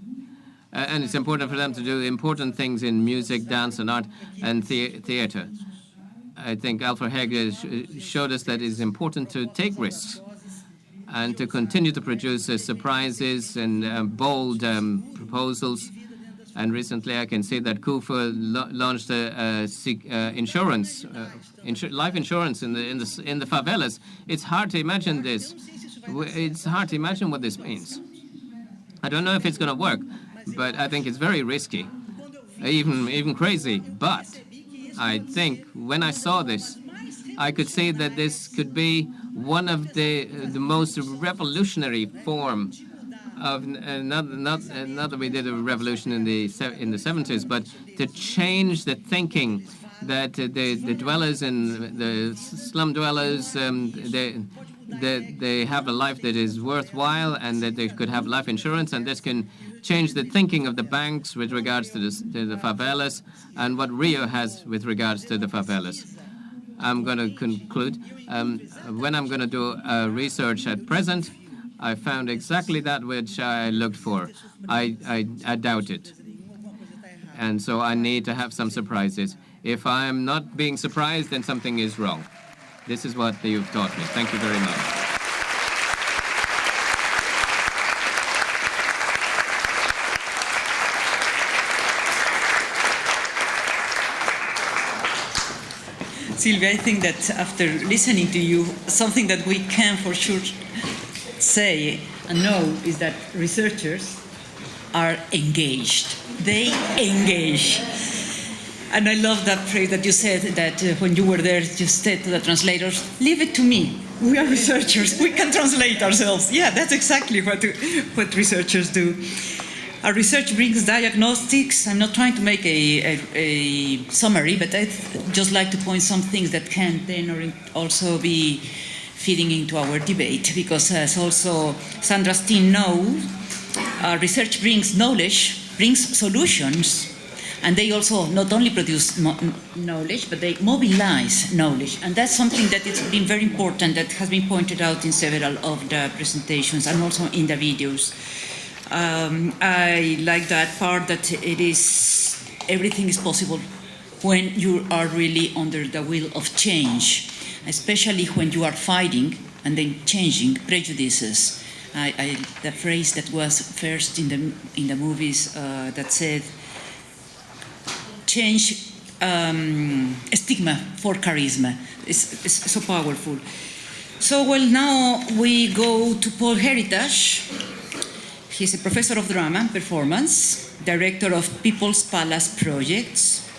Speaker 9: And it's important for them to do important things in music, dance, and art, and theater. I think AfroHAGI showed us that it is important to take risks and to continue to produce surprises and bold proposals. And recently, I can see that KUFA launched life insurance in the favelas. It's hard to imagine this. It's hard to imagine what this means. I don't know if it's going to work, but I think it's very risky, even crazy. But I think when I saw this, I could see that this could be one of the most revolutionary form of not that we did a revolution in the 70s, but to change the thinking that the dwellers and the slum dwellers, they have a life that is worthwhile, and that they could have life insurance, and this can change the thinking of the banks with regards to the favelas, and what Rio has with regards to the favelas. I'm going to conclude. When I'm going to do research at present, I found exactly that which I looked for. I doubt it. And so I need to have some surprises. If I'm not being surprised, then something is wrong. This is what you've taught me. Thank you very much.
Speaker 4: Sylvia, I think that after listening to you, something that we can for sure say and know is that researchers are engaged. They engage. And I love that phrase that you said, that when you were there, you said to the translators, leave it to me. We are researchers. We can translate ourselves. Yeah, that's exactly what researchers do. Our research brings diagnostics. I'm not trying to make a summary, but I'd just like to point some things that can then also be feeding into our debate, because as also Sandra's team knows, research brings knowledge, brings solutions, and they also not only produce knowledge, but they mobilize knowledge. And that's something that has been very important, that has been pointed out in several of the presentations and also in the videos. I like that part, that everything is possible when you are really under the will of change, especially when you are fighting and then changing prejudices. The phrase that was first in the movies that said, change stigma for charisma. It's so powerful. So, well, now we go to Paul Heritage. He's a professor of drama and performance, director of People's Palace Projects.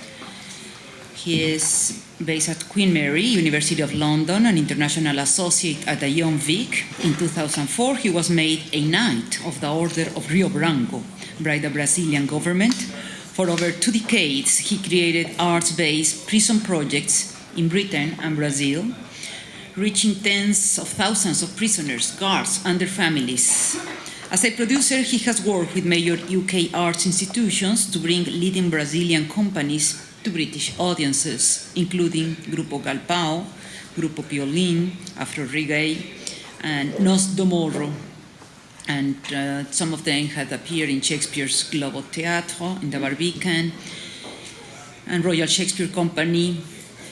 Speaker 4: He is based at Queen Mary, University of London, an international associate at the Young Vic. In 2004, he was made a Knight of the Order of Rio Branco by the Brazilian government. For over 2 decades, he created arts-based prison projects in Britain and Brazil, reaching tens of thousands of prisoners, guards, and their families. As a producer, he has worked with major UK arts institutions to bring leading Brazilian companies to British audiences, including Grupo Galpão, Grupo Piolín, AfroHAGI, and Nós do Morro. And some of them had appeared in Shakespeare's Globo Teatro, in the Barbican, and Royal Shakespeare Company.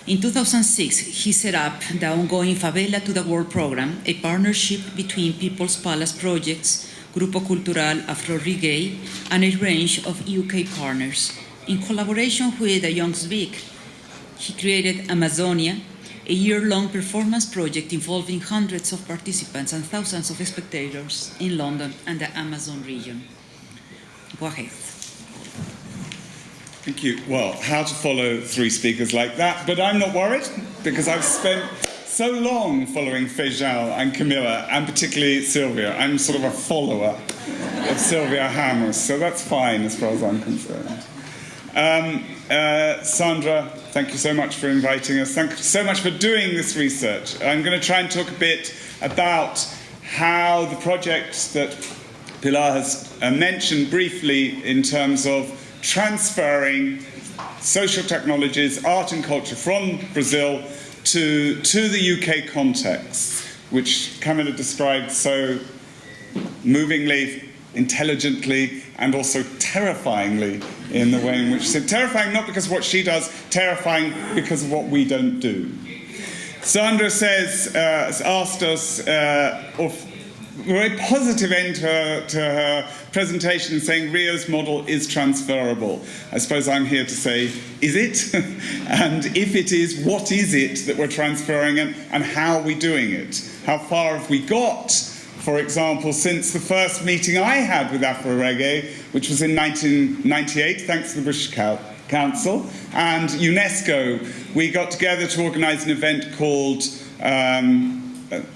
Speaker 4: In 2006, he set up the ongoing Favela to the World program, a partnership between People's Palace Projects, Grupo Cultural AfroHAGI, and a range of UK partners. In collaboration with the Young Vic, he created Amazonia, a year-long performance project involving hundreds of participants and thousands of spectators in London and the Amazon region. Go ahead.
Speaker 10: Thank you. Well, how to follow 3 speakers like that, but I'm not worried, because I've spent so long following Fejal and Camila, and particularly Sylvia. I'm sort of a follower of Sylvia Ramos, so that's fine as far as I'm concerned. Sandra, thank you so much for inviting us. Thank you so much for doing this research. I'm going to try and talk a bit about how the project that Pilar has mentioned briefly in terms of transferring social technologies, art and culture from Brazil to the UK context, which Camilla described so movingly, intelligently, and also terrifyingly in the way in which she said. Terrifying not because of what she does, terrifying because of what we don't do. Sandra has asked us a very positive end to her presentation, saying Rio's model is transferable. I suppose I'm here to say, is it? And if it is, what is it that we're transferring, and how are we doing it? How far have we got? For example, since the first meeting I had with AfroHAGI, which was in 1998, thanks to the British Council, and UNESCO, we got together to organise an event called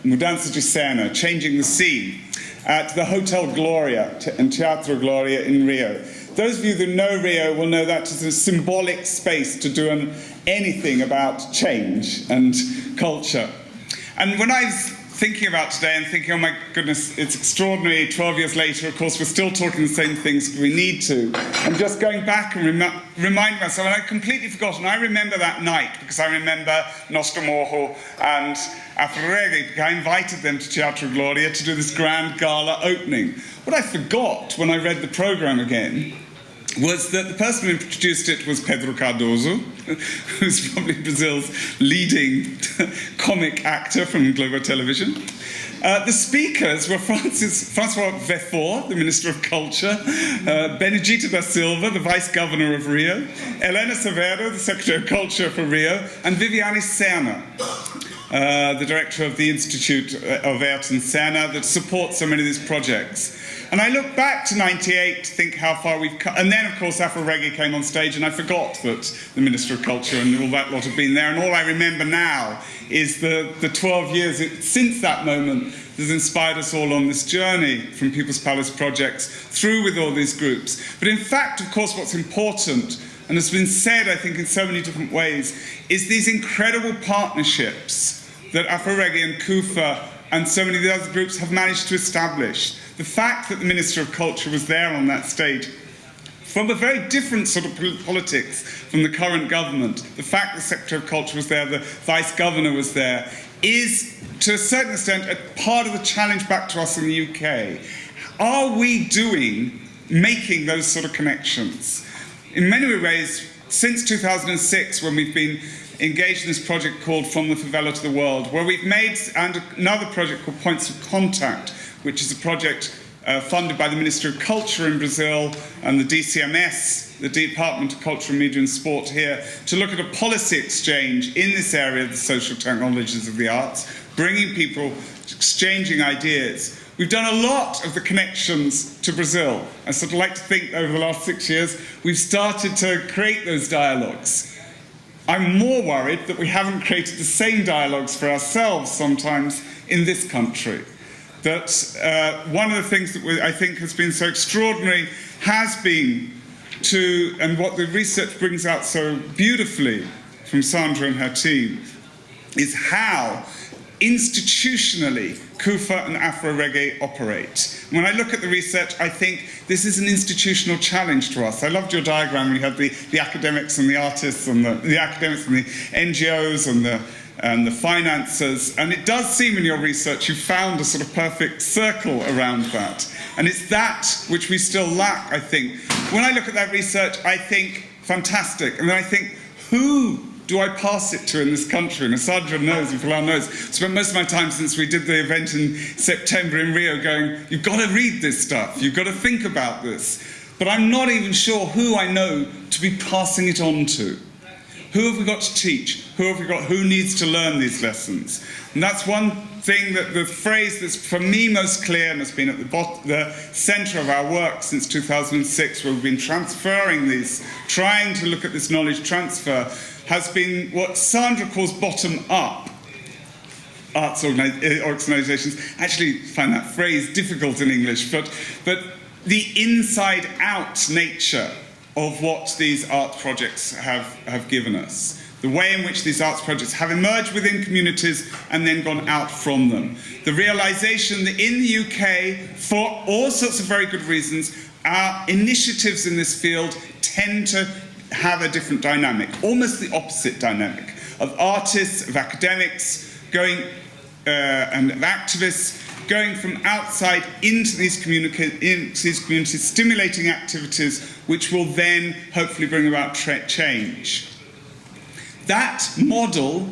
Speaker 10: Mudança de Cena, Changing the Scene, at the Hotel Gloria and Teatro Gloria in Rio. Those of you that know Rio will know that is a symbolic space to do anything about change and culture. And when I was thinking about today and thinking, oh my goodness, it's extraordinary, 12 years later, of course, we're still talking the same things we need to. I'm just going back and remind myself, and I'd completely forgotten. I remember that night, because I remember Nós do Morro and AfroHAGI. I invited them to Teatro Gloria to do this grand gala opening. What I forgot when I read the programme again was that the person who introduced it was Pedro Cardoso, who's probably Brazil's leading comic actor from Globo Television. The speakers were François Vefort, the Minister of Culture, Benedito da Silva, the Vice Governor of Rio, Helena Severo, the Secretary of Culture for Rio, and Viviane Serna, the Director of the Institute of Art and Serna that supports so many of these projects. And I look back to 98 to think how far we've come. And then, of course, AfroHAGI came on stage, and I forgot that the Minister of Culture and all that lot have been there. And all I remember now is the 12 years since that moment that has inspired us all on this journey from People's Palace projects through with all these groups. But in fact, of course, what's important, and has been said, I think, in so many different ways, is these incredible partnerships that AfroHAGI and Kufa and so many of the other groups have managed to establish. The fact that the Minister of Culture was there on that stage, from a very different sort of politics from the current government, the fact the Secretary of Culture was there, the Vice Governor was there, is, to a certain extent, a part of the challenge back to us in the UK. Are we making those sort of connections? In many ways, since 2006, when we've been engaged in this project called From the Favela to the World, where we've made another project called Points of Contact, which is a project funded by the Ministry of Culture in Brazil and the DCMS, the Department of Culture, Media and Sport here, to look at a policy exchange in this area of the social technologies of the arts, bringing people, exchanging ideas. We've done a lot of the connections to Brazil. I sort of like to think over the last 6 years, we've started to create those dialogues. I'm more worried that we haven't created the same dialogues for ourselves sometimes in this country. That one of the things that I think has been so extraordinary has been to, and what the research brings out so beautifully from Sandra and her team, is how institutionally Kufa and AfroHAGI operate. When I look at the research, I think this is an institutional challenge to us. I loved your diagram where you had the academics and the artists and the academics and the NGOs and the financiers, and it does seem in your research you found a sort of perfect circle around that. And it's that which we still lack, I think. When I look at that research, I think, fantastic. And then I think, who do I pass it to in this country? And as Sandra knows, and Pilar knows, I spent most of my time since we did the event in September in Rio going, you've got to read this stuff, you've got to think about this. But I'm not even sure who I know to be passing it on to. Who have we got to teach? Who needs to learn these lessons? And that's one thing, that the phrase that's for me most clear and has been at the centre of our work since 2006, where we've been transferring these, trying to look at this knowledge transfer, has been what Sandra calls bottom-up arts organisations. Actually, find that phrase difficult in English, but the inside-out nature of what these arts projects have given us. The way in which these arts projects have emerged within communities and then gone out from them. The realisation that in the UK, for all sorts of very good reasons, our initiatives in this field tend to have a different dynamic, almost the opposite dynamic, of artists, of academics, and of activists, going from outside into these communities, stimulating activities which will then hopefully bring about change. That model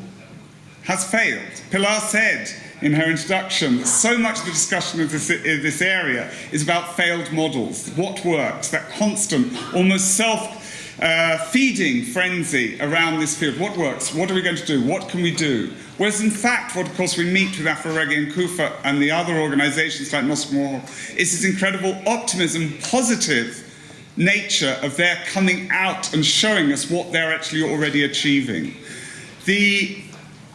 Speaker 10: has failed. Pilar said in her introduction that so much of the discussion of this area is about failed models. What works? That constant, almost self-feeding frenzy around this field. What works? What are we going to do? What can we do? Whereas in fact, what of course we meet with AfroHAGI and Kufa and the other organisations like Moscow is this incredible optimism, positive nature of their coming out and showing us what they're actually already achieving. The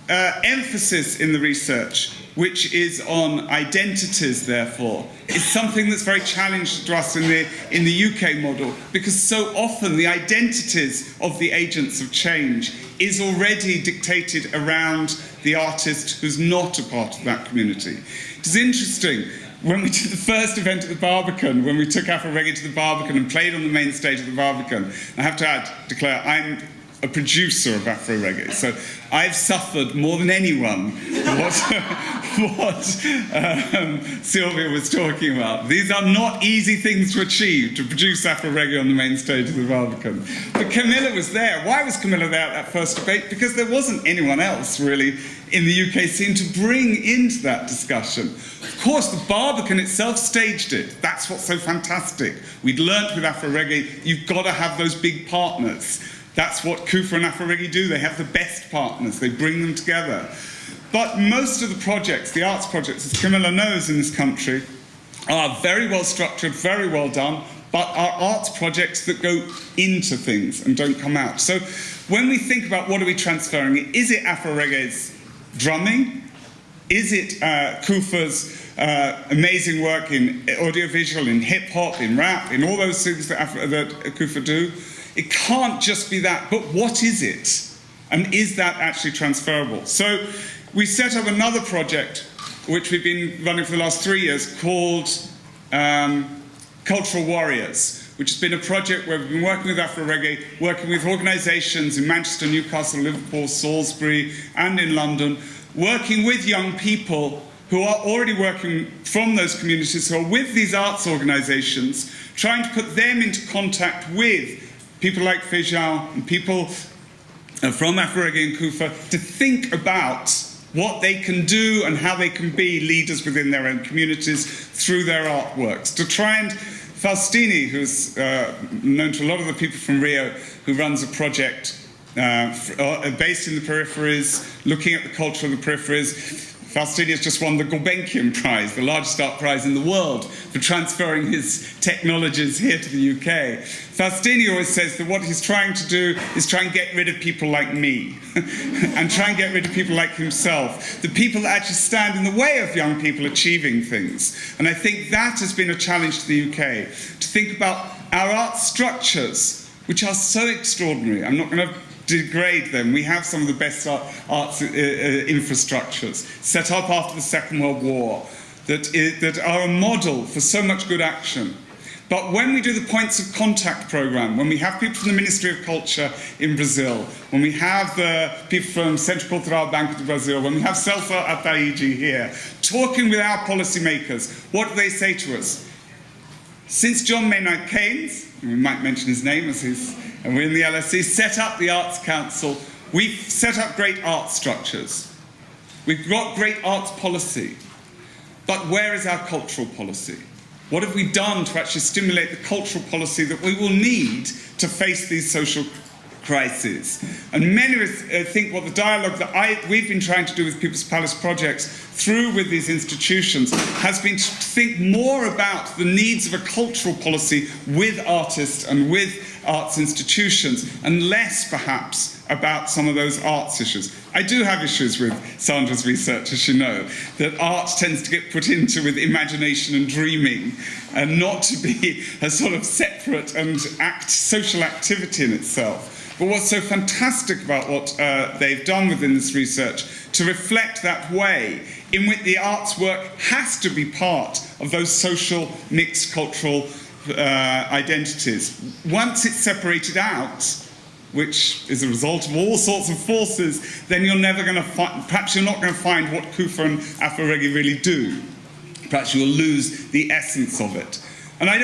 Speaker 10: emphasis in the research, which is on identities, therefore, is something that's very challenged to us in the UK model, because so often the identities of the agents of change is already dictated around the artist who's not a part of that community. It is interesting, when we did the first event at the Barbican, when we took AfroHAGI to the Barbican and played on the main stage of the Barbican, I have to declare, I'm a producer of AfroHAGI, so I've suffered more than anyone what Sylvia was talking about. These are not easy things to achieve, to produce AfroHAGI on the main stage of the Barbican. But Camilla was there. Why was Camilla there at that first debate? Because there wasn't anyone else, really, in the UK scene to bring into that discussion. Of course, the Barbican itself staged it. That's what's so fantastic. We'd learnt with AfroHAGI, you've got to have those big partners. That's what Kufa and AfroHAGI do. They have the best partners. They bring them together. But most of the projects, the arts projects, as Camilla knows in this country, are very well structured, very well done, but are arts projects that go into things and don't come out. So when we think about what are we transferring, is it AfroHAGI's drumming? Is it Kufa's amazing work in audiovisual, in hip-hop, in rap, in all those things that Kufa do? It can't just be that, but what is it? And is that actually transferable? So we set up another project, which we've been running for the last 3 years, called Cultural Warriors, which has been a project where we've been working with AfroReggae, working with organisations in Manchester, Newcastle, Liverpool, Salisbury, and in London, working with young people who are already working from those communities, who are with these arts organisations, trying to put them into contact with people like Fejal and people from AfroReggae and Kufa to think about what they can do and how they can be leaders within their own communities through their artworks. To try and Faustini, who's known to a lot of the people from Rio, who runs a project based in the peripheries, looking at the culture of the peripheries. Faustini has just won the Gulbenkian Prize, the largest art prize in the world, for transferring his technologies here to the UK. Faustini always says that what he's trying to do is try and get rid of people like me and try and get rid of people like himself, the people that actually stand in the way of young people achieving things. And I think that has been a challenge to the UK, to think about our art structures, which are so extraordinary. I'm not going to degrade them. We have some of the best arts infrastructures set up after the Second World War that are a model for so much good action. But when we do the Points of Contact program, when we have people from the Ministry of Culture in Brazil, when we have the people from Centro Cultural Banco do Brasil, when we have Celso Ataíde here, talking with our policymakers, what do they say to us? Since John Maynard Keynes, we might mention his name as and we're in the LSE, set up the Arts Council, we've set up great art structures. We've got great arts policy. But where is our cultural policy? What have we done to actually stimulate the cultural policy that we will need to face these social crises? And many of us think what the dialogue that we've been trying to do with People's Palace projects through with these institutions has been to think more about the needs of a cultural policy with artists and with arts institutions, and less perhaps about some of those arts issues. I do have issues with Sandra's research, as you know, that art tends to get put into with imagination and dreaming, and not to be a sort of separate and social activity in itself. But what's so fantastic about what they've done within this research to reflect that way in which the arts work has to be part of those social mixed cultural identities. Once it's separated out, which is a result of all sorts of forces, then you're never going to find, perhaps you're not going to find what Kufa and AfroReggae really do. Perhaps you'll lose the essence of it. And I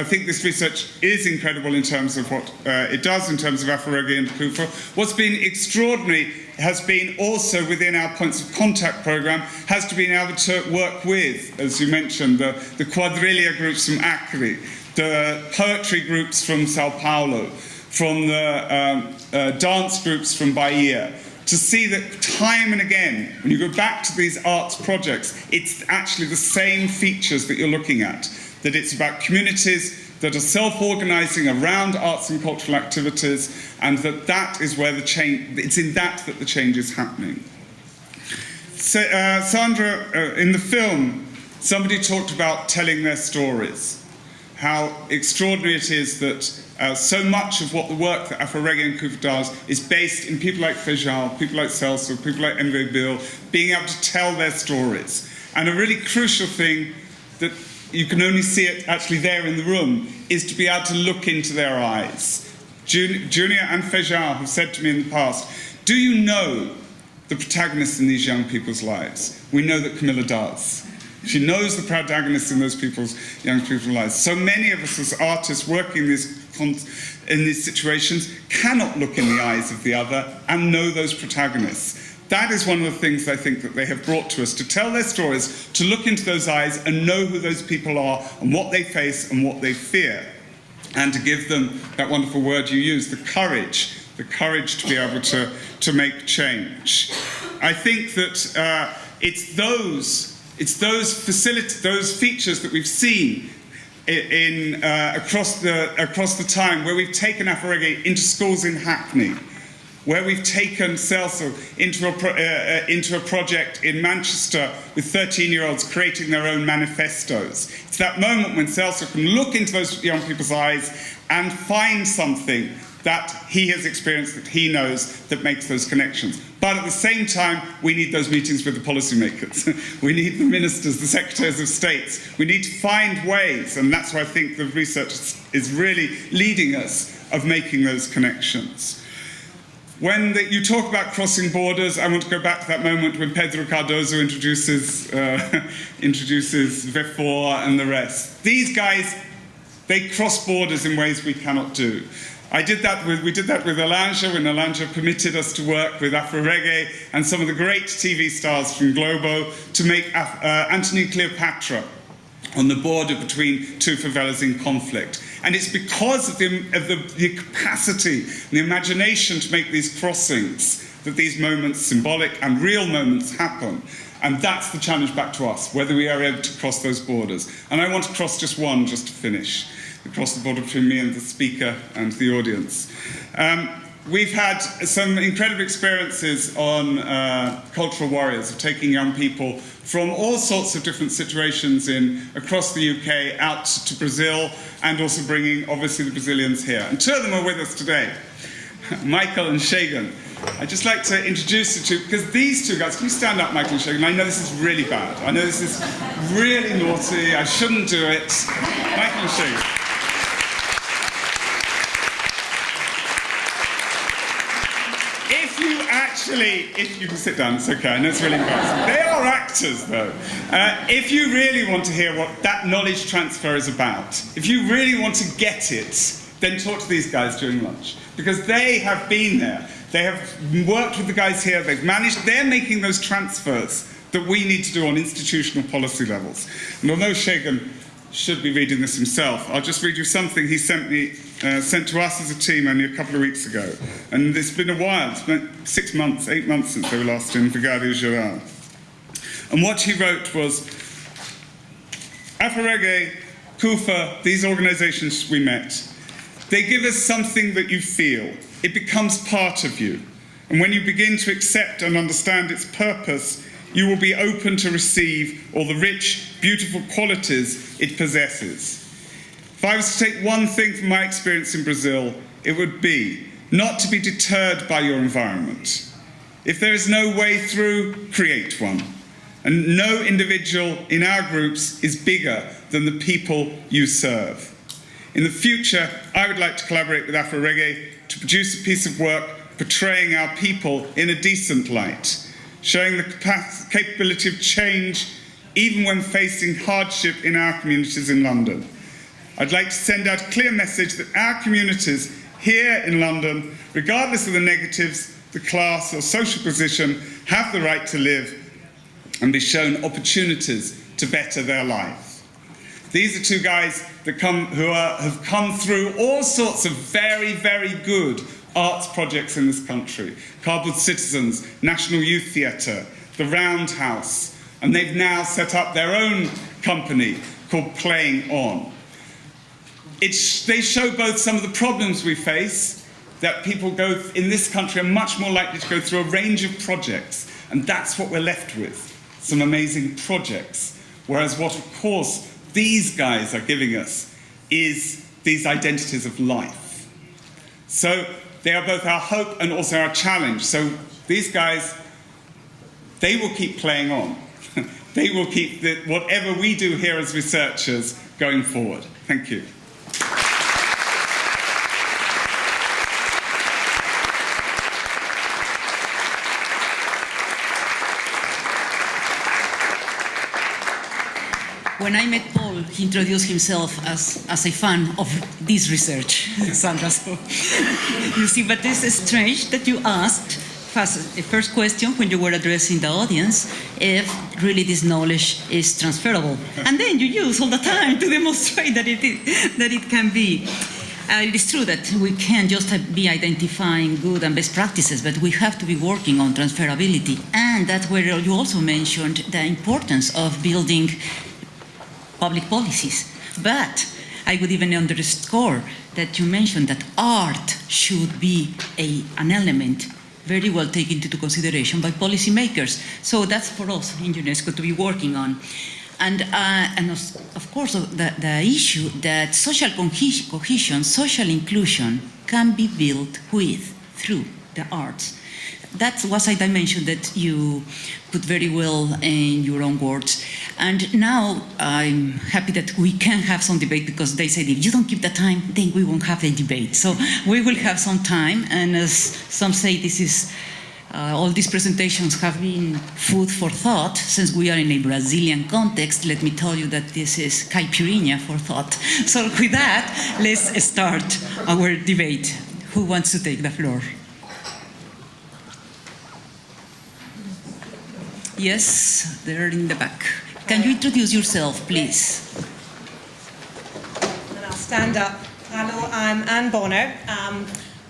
Speaker 10: think this research is incredible in terms of what it does in terms of AfroReggae and Kufa. What's been extraordinary has been also within our Points of Contact program, has to be able to work with, as you mentioned, the quadrilla groups from Acre, the poetry groups from Sao Paulo, from the dance groups from Bahia, to see that time and again, when you go back to these arts projects, it's actually the same features that you're looking at, that it's about communities that are self-organising around arts and cultural activities, and that is where the change, it's in that the change is happening. So, Sandra, in the film, somebody talked about telling their stories, how extraordinary it is that so much of what the work that AfroReggae and Kufa does is based in people like Fejal, people like Celso, people like Enve Bill, being able to tell their stories. And a really crucial thing that you can only see it actually there in the room is to be able to look into their eyes. Junior and Fejal have said to me in the past, do you know the protagonists in these young people's lives? We know that Camilla does. She knows the protagonists in those young people's lives. So many of us as artists working in these situations cannot look in the eyes of the other and know those protagonists. That is one of the things I think that they have brought to us, to tell their stories, to look into those eyes and know who those people are and what they face and what they fear. And to give them that wonderful word you use, the courage to be able to make change. I think that it's those features that we've seen across the time where we've taken AfroReggae into schools in Hackney, where we've taken CELSO into a project in Manchester with 13-year-olds creating their own manifestos. It's that moment when CELSO can look into those young people's eyes and find something that he has experienced, that he knows, that makes those connections. But at the same time, we need those meetings with the policymakers. We need the ministers, the secretaries of states. We need to find ways, and that's why I think the research is really leading us, of making those connections. When you talk about crossing borders, I want to go back to that moment when Pedro Cardoso introduces Vefor and the rest. These guys, they cross borders in ways we cannot do. We did that with Alanja, when Alanja permitted us to work with AfroHAGI and some of the great TV stars from Globo to make Antony and Cleopatra on the border between two favelas in conflict. And it's because of the capacity and the imagination to make these crossings that these moments, symbolic and real moments, happen. And that's the challenge back to us, whether we are able to cross those borders. And I want to cross just one, just to finish. Across the border between me and the speaker and the audience. We've had some incredible experiences on cultural warriors, of taking young people from all sorts of different situations across the UK out to Brazil, and also bringing, obviously, the Brazilians here. And two of them are with us today, Michael and Shagan. I'd just like to introduce you to, because these two guys, can you stand up, Michael and Shagan? I know this is really bad. I know this is really naughty. I shouldn't do it. Michael and Shagan. If you can sit down, it's okay. I know it's really embarrassing. They are actors, though. If you really want to hear what that knowledge transfer is about, if you really want to get it, then talk to these guys during lunch. Because they have been there. They have worked with the guys here. They've managed. They're making those transfers that we need to do on institutional policy levels. And although Shagan should be reading this himself, I'll just read you something he sent to us as a team only a couple of weeks ago. And it's been a while. It's been 6 months, 8 months since they were last in Vigário Geral. And what he wrote was, AfroHAGI, Kufa, these organizations we met, they give us something that you feel. It becomes part of you. And when you begin to accept and understand its purpose, you will be open to receive all the rich, beautiful qualities it possesses. If I was to take one thing from my experience in Brazil, it would be not to be deterred by your environment. If there is no way through, create one. And no individual in our groups is bigger than the people you serve. In the future, I would like to collaborate with AfroHAGI to produce a piece of work portraying our people in a decent light, showing the capability of change even when facing hardship in our communities in London. I'd like to send out a clear message that our communities here in London, regardless of the negatives, the class or social position, have the right to live and be shown opportunities to better their lives. These are two guys that have come through all sorts of very, very good arts projects in this country. Cardboard Citizens, National Youth Theatre, the Roundhouse, and they've now set up their own company called Playing On. They show both some of the problems we face, that people in this country are much more likely to go through a range of projects, and that's what we're left with, some amazing projects. Whereas what, of course, these guys are giving us is these identities of life. So they are both our hope and also our challenge. So these guys, they will keep playing on. They will keep whatever we do here as researchers going forward. Thank you.
Speaker 4: When I met Paul, he introduced himself as a fan of this research, Sandra. So, you see, but this is strange that you asked the first question when you were addressing the audience if really this knowledge is transferable. And then you use all the time to demonstrate that it can be. It is true that we can't just be identifying good and best practices, but we have to be working on transferability. And that's where you also mentioned the importance of building public policies. But I would even underscore that you mentioned that art should be an element very well taken into consideration by policymakers. So that's for us in UNESCO to be working on. And of course, the issue that social cohesion, social inclusion can be built through the arts. That was a dimension that you put very well in your own words. And now I'm happy that we can have some debate, because they said if you don't give the time, then we won't have a debate. So we will have some time, and as some say, this is all these presentations have been food for thought. Since we are in a Brazilian context, let me tell you that this is caipirinha for thought. So with that, let's start our debate. Who wants to take the floor? Yes, they're in the back. Can you introduce yourself, please?
Speaker 11: And I'll stand up. Hello, I'm Anne Bonner,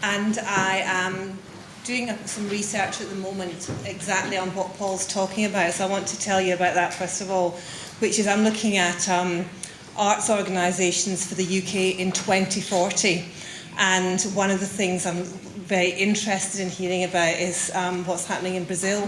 Speaker 11: and I am doing some research at the moment exactly on what Paul's talking about. So I want to tell you about that first of all, which is I'm looking at arts organisations for the UK in 2040. And one of the things I'm very interested in hearing about is what's happening in Brazil.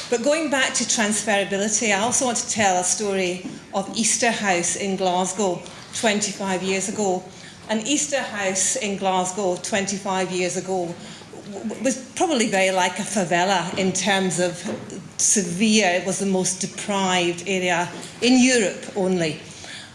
Speaker 11: But going back to transferability, I also want to tell a story of Easter House in Glasgow 25 years ago. An Easter House in Glasgow 25 years ago was probably very like a favela in terms of severe. It was the most deprived area in Europe only.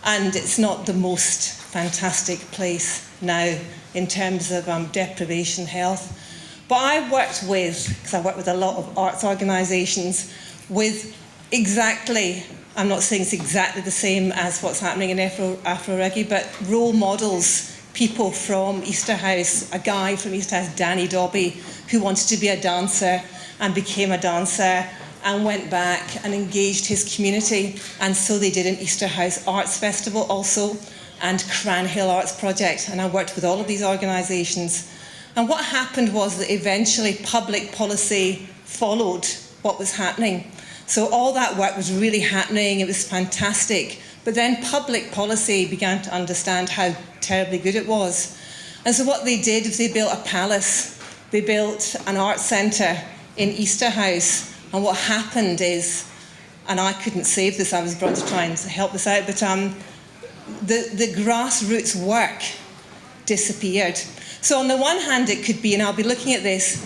Speaker 11: And it's not the most fantastic place now in terms of deprivation, health. But I worked with, because I work with a lot of arts organisations, with exactly, I'm not saying it's exactly the same as what's happening in AfroHAGI, but role models, people from Easter House, a guy from Easter House, Danny Dobby, who wanted to be a dancer and became a dancer and went back and engaged his community. And so they did an Easter House Arts Festival also, and Cranhill Arts Project. And I worked with all of these organisations. And what happened was that eventually public policy followed what was happening. So all that work was really happening, it was fantastic. But then public policy began to understand how terribly good it was. And so what they did is they built a palace. They built an art centre in Easter House. And what happened is, and I couldn't save this, I was brought to try and help this out, but the grassroots work disappeared. So on the one hand, it could be, and I'll be looking at this,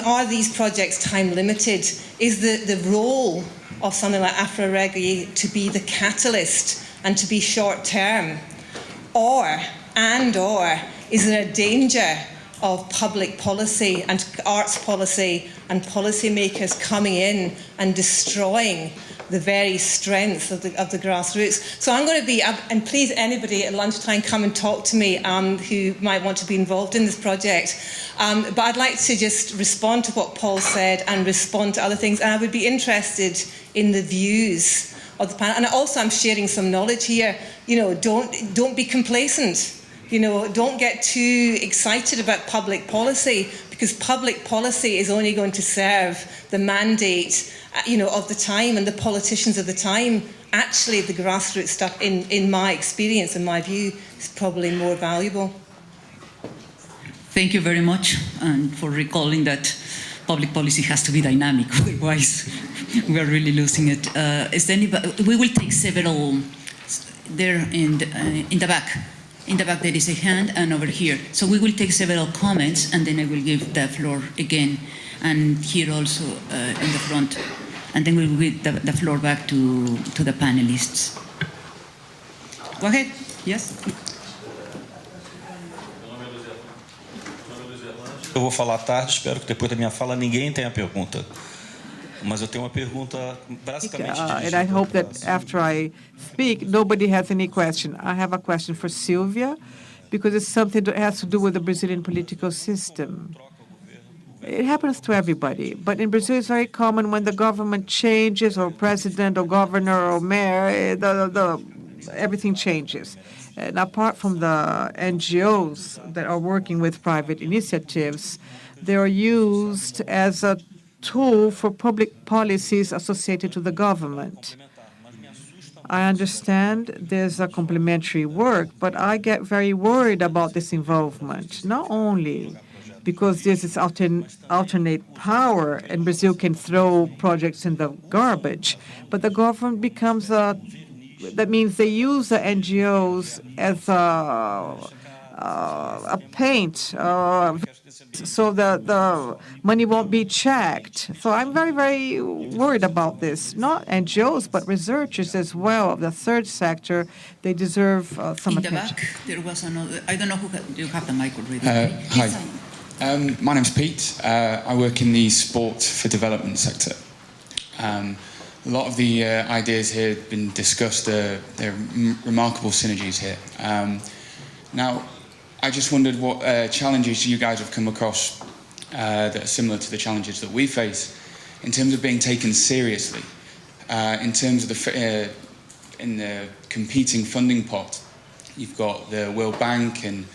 Speaker 11: are these projects time limited? Is the role of something like AfroHAGI to be the catalyst and to be short term? Or is there a danger of public policy and arts policy and policymakers coming in and destroying the very strength of the grassroots? So I'm going to be, and please anybody at lunchtime come and talk to me who might want to be involved in this project. But I'd like to just respond to what Paul said and respond to other things. And I would be interested in the views of the panel. And also I'm sharing some knowledge here. Don't be complacent. Don't get too excited about public policy, because public policy is only going to serve the mandate of the time and the politicians of the time. Actually, the grassroots stuff, in my experience and my view, is probably more valuable.
Speaker 4: Thank you very much, and for recalling that public policy has to be dynamic, otherwise we are really losing it. Is there anybody? We will take several there in the back. In the back there is a hand, and over here. So we will take several comments, and then I will give the floor again, and here also in the front. And then we will give the floor back to the panelists. Go ahead. Yes?
Speaker 12: Eu vou falar tarde, espero que depois da minha fala ninguém tenha pergunta. Mas eu tenho uma pergunta basicamente
Speaker 6: and I hope that after I speak, nobody has any question. I have a question for Sylvia, because it's something that has to do with the Brazilian political system. It happens to everybody, but in Brazil it's very common when the government changes, or president, or governor, or mayor, everything changes. And apart from the NGOs that are working with private initiatives, they are used as a tool for public policies associated to the government. I understand there's a complementary work, but I get very worried about this involvement, not only because there's this alternate power, and Brazil can throw projects in the garbage. But the government becomes that means they use the NGOs as a paint, so the money won't be checked. So I'm very, very worried about this. Not NGOs, but researchers as well of the third sector. They deserve some attention.
Speaker 4: In the back, there was another. I don't know who you have the mic already.
Speaker 13: Hi. My name's Pete. I work in the sport for development sector. A lot of the ideas here have been discussed. There are remarkable synergies here. Now, I just wondered what challenges you guys have come across that are similar to the challenges that we face in terms of being taken seriously, in terms of in the competing funding pot. You've got the World Bank and,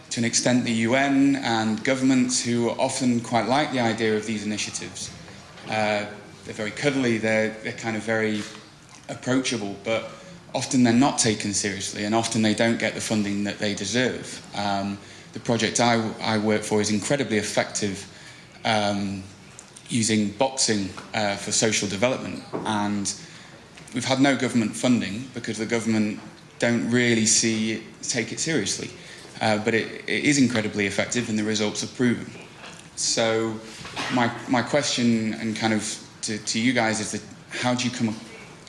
Speaker 13: to an extent, the UN and governments who often quite like the idea of these initiatives. They're very cuddly, they're kind of very approachable, but often they're not taken seriously, and often they don't get the funding that they deserve. The project I work for is incredibly effective, using boxing for social development, and we've had no government funding because the government don't really take it seriously. But it is incredibly effective, and the results are proven. So my question, and kind of to you guys, is that how do you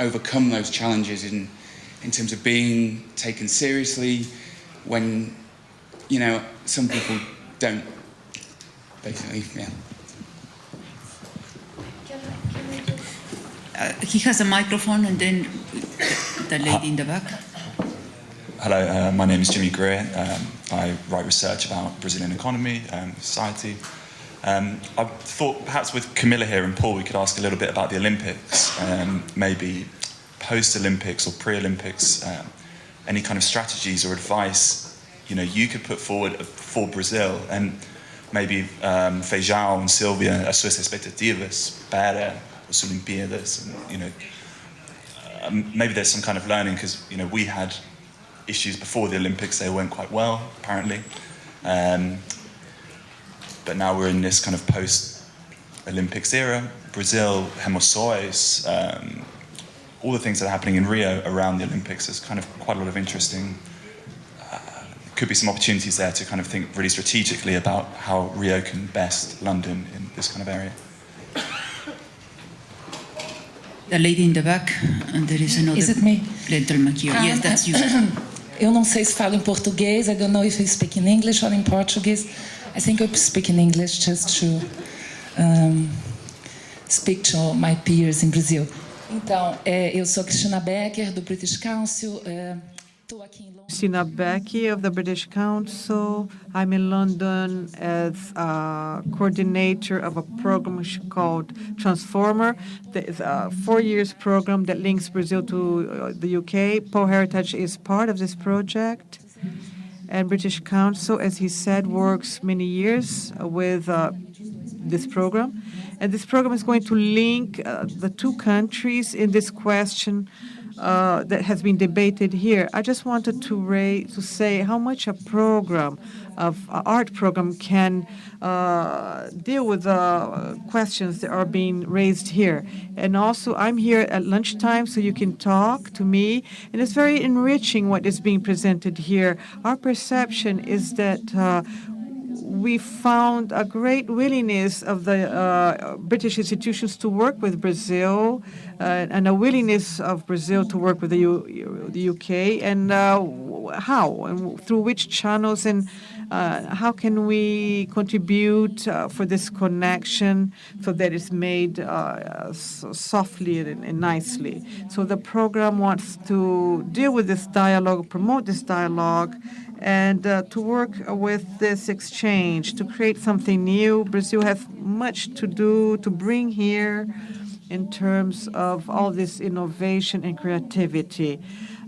Speaker 13: overcome those challenges in terms of being taken seriously when, you know, some people don't, basically, yeah.
Speaker 4: He has a microphone, and then the lady in the back.
Speaker 14: Hello, my name is Jimmy Greer. I write research about Brazilian economy and society. I thought perhaps with Camilla here and Paul we could ask a little bit about the Olympics, maybe post-Olympics or pre-Olympics, any kind of strategies or advice, you know, you could put forward for Brazil, and maybe Feijão and Sylvia, as suas expectativas para as Olimpíadas, and, you know, maybe there's some kind of learning, because, you know, we had issues before the Olympics, they went quite well, apparently. But now we're in this kind of post-Olympics era. Brazil, Remoções, all the things that are happening in Rio around the Olympics, there's kind of quite a lot of interesting, could be some opportunities there to kind of think really strategically about how Rio can best London in this kind of area.
Speaker 4: The lady in the back, and there is another.
Speaker 15: Is it me?
Speaker 4: Gentleman here. Yes, that's you.
Speaker 15: Eu não sei se falo em português. I don't know if I speak in English or in Portuguese. I think I speak in English just to speak to my peers in Brazil. Então, eu sou Cristina Becker, do British Council. Estou aqui em Londres.
Speaker 6: Cristina Becker of the British Council. I'm in London as a coordinator of a program called Transformer. It's a 4-year program that links Brazil to the UK. Paul Heritage is part of this project. And British Council, as he said, works many years with this program. And this program is going to link the two countries in this question that has been debated here. I just wanted to say how much a program, art program, can deal with the questions that are being raised here. And also, I'm here at lunchtime, so you can talk to me. And it's very enriching what is being presented here. Our perception is that we found a great willingness of the British institutions to work with Brazil, and a willingness of Brazil to work with the UK, and how, and through which channels, and how can we contribute for this connection so that it's made softly and nicely. So the program wants to deal with this dialogue, promote this dialogue, and to work with this exchange, to create something new. Brazil has much to do, to bring here in terms of all this innovation and creativity.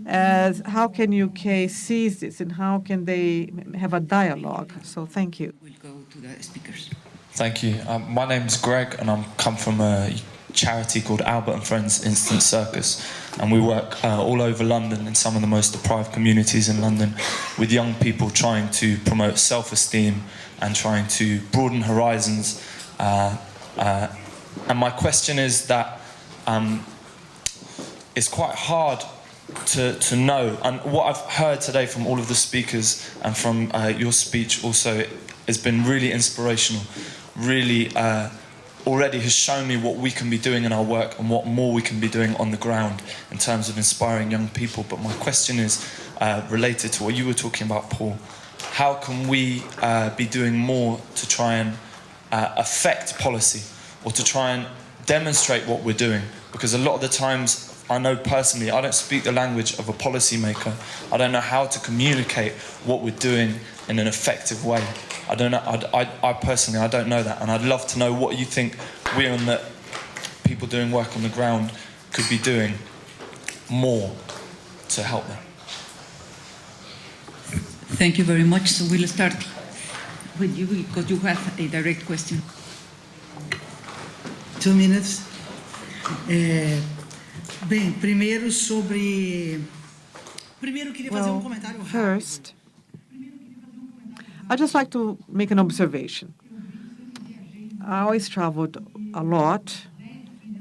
Speaker 6: As how can UK seize this, and how can they have a dialogue? So thank you.
Speaker 4: We'll go to the speakers.
Speaker 16: Thank you. My name's Greg, and I'm come from a
Speaker 12: charity called Albert and Friends Instant Circus, and we work all over London in some of the most deprived communities in London with young people trying to promote self-esteem and trying to broaden horizons. And my question is that it's quite hard to know, and what I've heard today from all of the speakers and from your speech also has been really inspirational, really already has shown me what we can be doing in our work and what more we can be doing on the ground in terms of inspiring young people. But my question is related to what you were talking about, Paul. How can we be doing more to try and affect policy, or to try and demonstrate what we're doing? Because a lot of the times, I know personally, I don't speak the language of a policymaker. I don't know how to communicate what we're doing in an effective way. I don't know. I personally, I don't know that, and I'd love to know what you think we, on the people doing work on the ground, could be doing more to help them.
Speaker 4: Thank you very much. So we'll start with you because you have a direct question.
Speaker 8: 2 minutes. Bem, primeiro sobre... Primeiro eu queria fazer comentário rápido.
Speaker 6: First, I'd just like to make an observation. I always traveled a lot,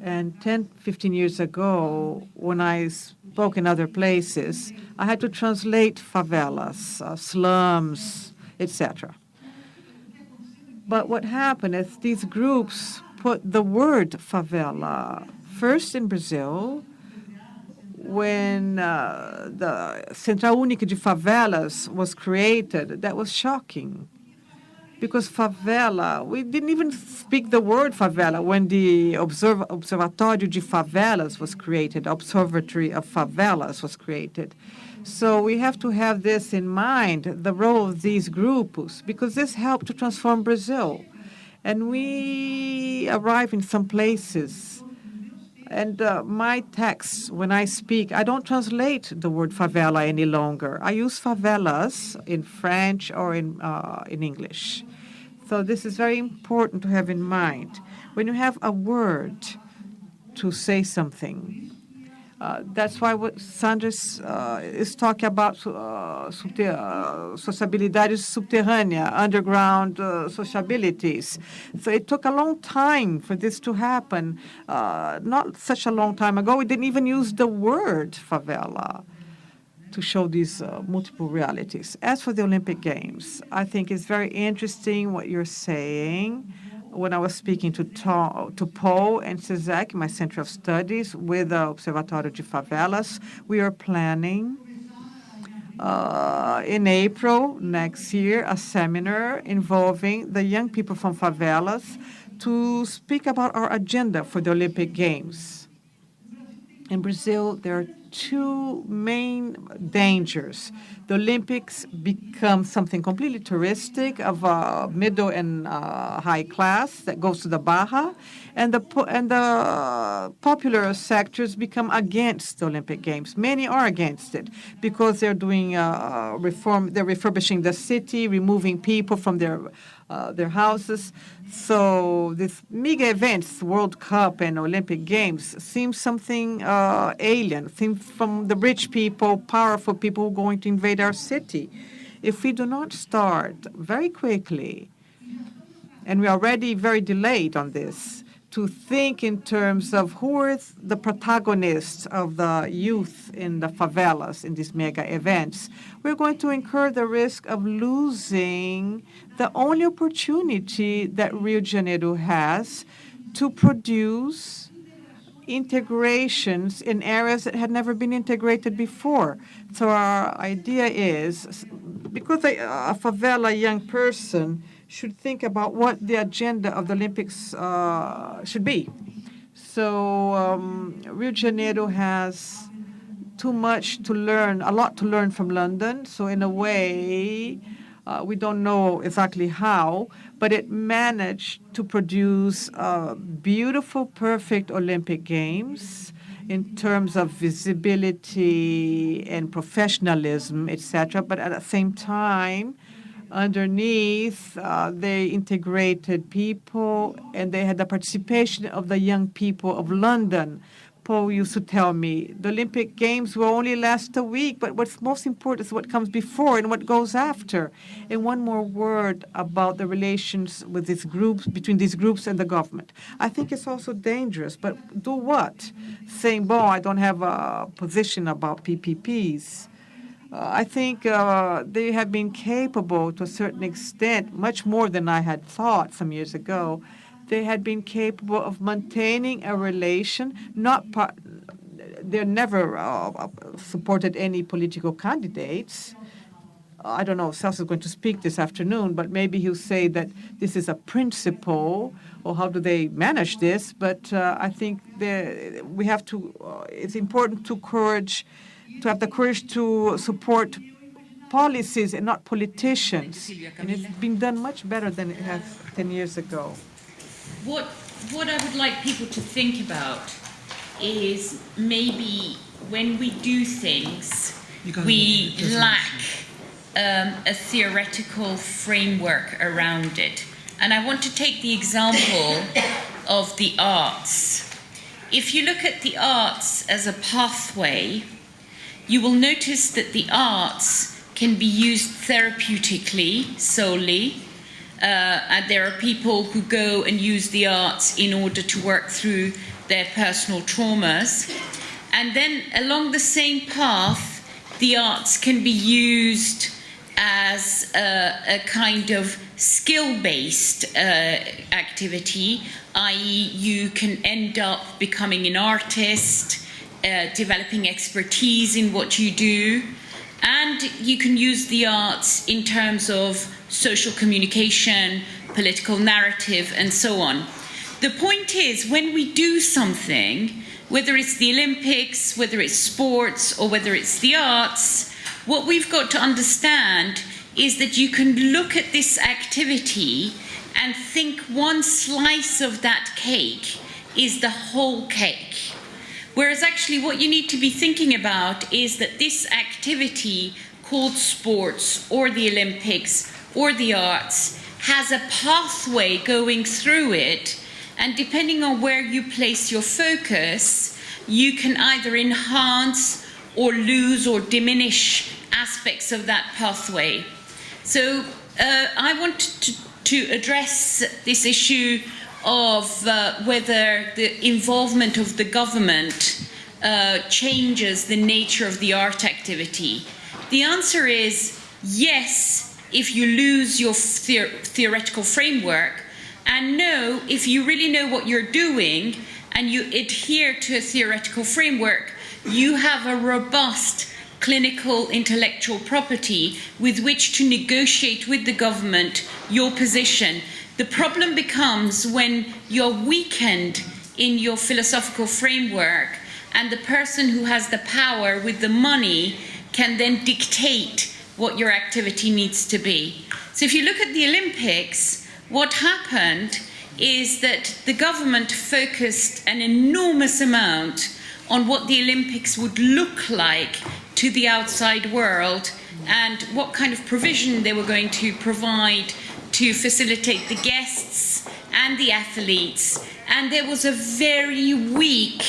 Speaker 6: and 10, 15 years ago, when I spoke in other places, I had to translate favelas, slums, etc. But what happened is these groups put the word favela first in Brazil, when the Central Única de Favelas was created. That was shocking, because favela, we didn't even speak the word favela when the Observatório de Favelas was created, Observatory of Favelas was created. So we have to have this in mind, the role of these groups, because this helped to transform Brazil. And we arrive in some places, and my text, when I speak, I don't translate the word favela any longer. I use favelas in French or in English. So this is very important to have in mind. When you have a word to say something, that's why what Sandra is talking about, sociabilities subterrânea, underground sociabilities. So it took a long time for this to happen. Not such a long time ago, we didn't even use the word favela to show these multiple realities. As for the Olympic Games, I think it's very interesting what you're saying. When I was speaking to Paul and Cezek, my Center of Studies, with the Observatório de Favelas, we are planning in April next year a seminar involving the young people from favelas to speak about our agenda for the Olympic Games. In Brazil, there are two main dangers. The Olympics become something completely touristic of a middle and high class that goes to the Barra, and the popular sectors become against the Olympic Games. Many are against it because they're doing reform. They're refurbishing the city, removing people from their houses. So these mega events, World Cup and Olympic Games, seem something alien, seem from the rich people, powerful people who are going to invade our city. If we do not start very quickly, and we're already very delayed on this, to think in terms of who are the protagonists of the youth in the favelas in these mega events, we're going to incur the risk of losing the only opportunity that Rio de Janeiro has to produce integrations in areas that had never been integrated before. So our idea is, because a favela young person should think about what the agenda of the Olympics should be. So Rio de Janeiro has too much to learn, a lot to learn from London. So in a way, we don't know exactly how, but it managed to produce beautiful, perfect Olympic Games in terms of visibility and professionalism, etc. But at the same time, Underneath, they integrated people, and they had the participation of the young people of London. Paul used to tell me, the Olympic Games will only last a week, but what's most important is what comes before and what goes after. And one more word about the relations with these groups, between these groups and the government. I think it's also dangerous, but do what? Saying, well, I don't have a position about PPPs. I think they have been capable to a certain extent, much more than I had thought some years ago. They had been capable of maintaining a relation, they never supported any political candidates. I don't know if Celso is going to speak this afternoon, but maybe he'll say that this is a principle, or how do they manage this? But I think we have to, it's important to have the courage to support policies and not politicians. And it's been done much better than it has 10 years ago.
Speaker 7: What I would like people to think about is maybe when we do things, we lack a theoretical framework around it. And I want to take the example of the arts. If you look at the arts as a pathway, you will notice that the arts can be used therapeutically solely. And there are people who go and use the arts in order to work through their personal traumas. And then along the same path, the arts can be used as a kind of skill-based activity, i.e. you can end up becoming an artist, developing expertise in what you do, and you can use the arts in terms of social communication, political narrative, and so on. The point is, when we do something, whether it's the Olympics, whether it's sports, or whether it's the arts, what we've got to understand is that you can look at this activity and think one slice of that cake is the whole cake. Whereas actually what you need to be thinking about is that this activity called sports or the Olympics or the arts has a pathway going through it, and depending on where you place your focus, you can either enhance or lose or diminish aspects of that pathway. So I want to address this issue of whether the involvement of the government changes the nature of the art activity. The answer is yes, if you lose your theoretical framework, and no, if you really know what you're doing and you adhere to a theoretical framework, you have a robust clinical intellectual property with which to negotiate with the government your position. The problem becomes when you're weakened in your philosophical framework and the person who has the power with the money can then dictate what your activity needs to be. So if you look at the Olympics, what happened is that the government focused an enormous amount on what the Olympics would look like to the outside world and what kind of provision they were going to provide to facilitate the guests and the athletes. And there was a very weak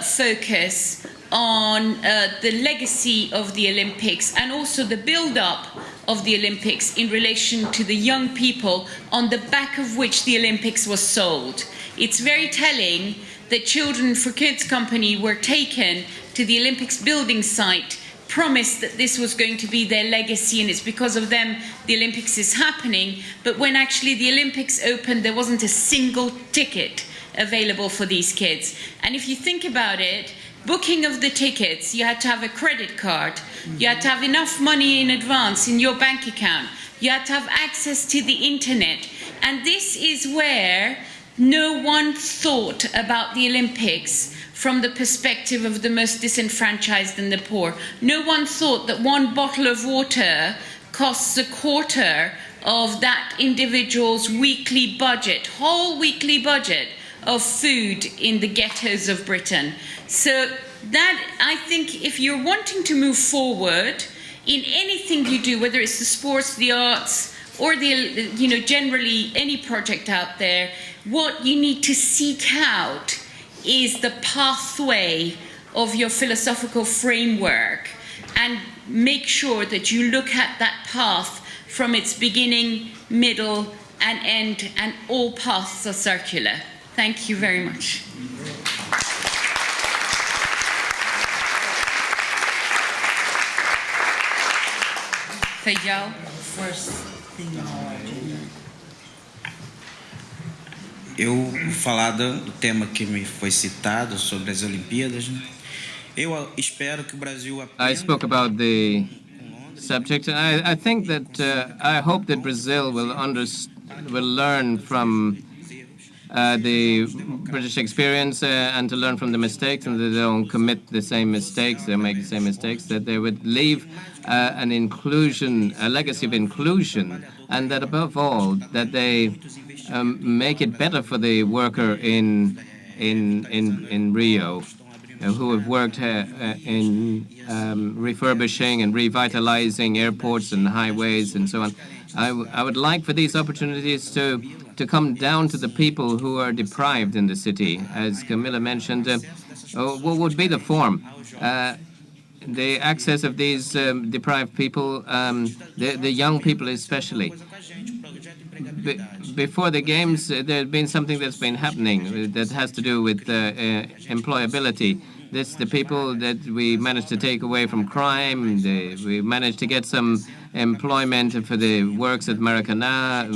Speaker 7: focus on the legacy of the Olympics and also the build-up of the Olympics in relation to the young people on the back of which the Olympics was sold. It's very telling that Children for Kids Company were taken to the Olympics building site, promised that this was going to be their legacy and it's because of them the Olympics is happening, but when actually the Olympics opened, there wasn't a single ticket available for these kids. And if you think about it, booking of the tickets, you had to have a credit card, you had to have enough money in advance in your bank account, you had to have access to the internet. And this is where no one thought about the Olympics from the perspective of the most disenfranchised and the poor. No one thought that one bottle of water costs a quarter of that individual's weekly budget, whole weekly budget of food in the ghettos of Britain. So that, I think, if you're wanting to move forward in anything you do, whether it's the sports, the arts, or the, generally any project out there, what you need to seek out is the pathway of your philosophical framework, and make sure that you look at that path from its beginning, middle, and end, and all paths are circular. Thank you very much. Feijão.
Speaker 8: First thing
Speaker 5: Eu vou falar do tema que me foi citado sobre as Olimpíadas. Né? Eu espero que o Brasil aprenda.
Speaker 9: I spoke about the subject, and I think that I hope that Brazil will learn from the British experience and to learn from the mistakes, and that they don't commit the same mistakes, they make the same mistakes, that they would leave a legacy of inclusion, and that above all, that they make it better for the worker in Rio, who have worked in refurbishing and revitalizing airports and highways and so on. I would like for these opportunities to come down to the people who are deprived in the city. As Camilla mentioned, what would be the form? The access of these deprived people, the young people especially. Before the games, there's been something that's been happening that has to do with employability. That's the people that we managed to take away from crime. We managed to get some employment for the works at Maracanã,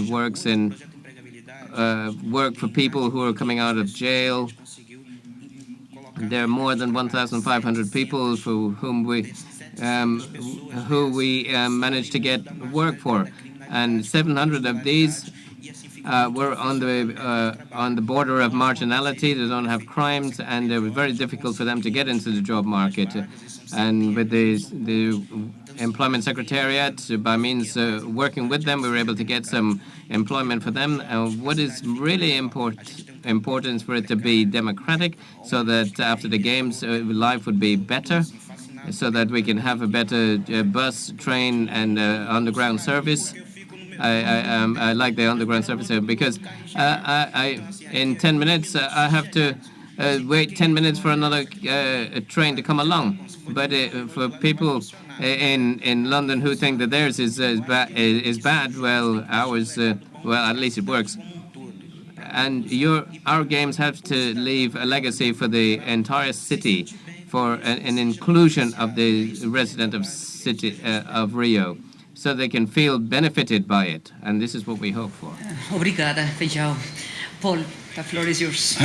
Speaker 9: work for people who are coming out of jail. There are more than 1,500 people for whom we managed to get work for, and 700 of these were on the border of marginality. They don't have crimes, and it was very difficult for them to get into the job market. And with the employment secretariat, by means working with them, we were able to get some employment for them. What is really important is for it to be democratic, so that after the games, life would be better, so that we can have a better bus, train, and underground service. I like the underground service because in 10 minutes I have to wait 10 minutes for another train to come along. But for people in London who think that theirs is bad, well, ours, well, at least it works. And our games have to leave a legacy for the entire city, for an inclusion of the resident of Rio, so they can feel benefited by it. And this is what we hope for.
Speaker 4: Obrigada, Feijão. Paul, the floor is yours.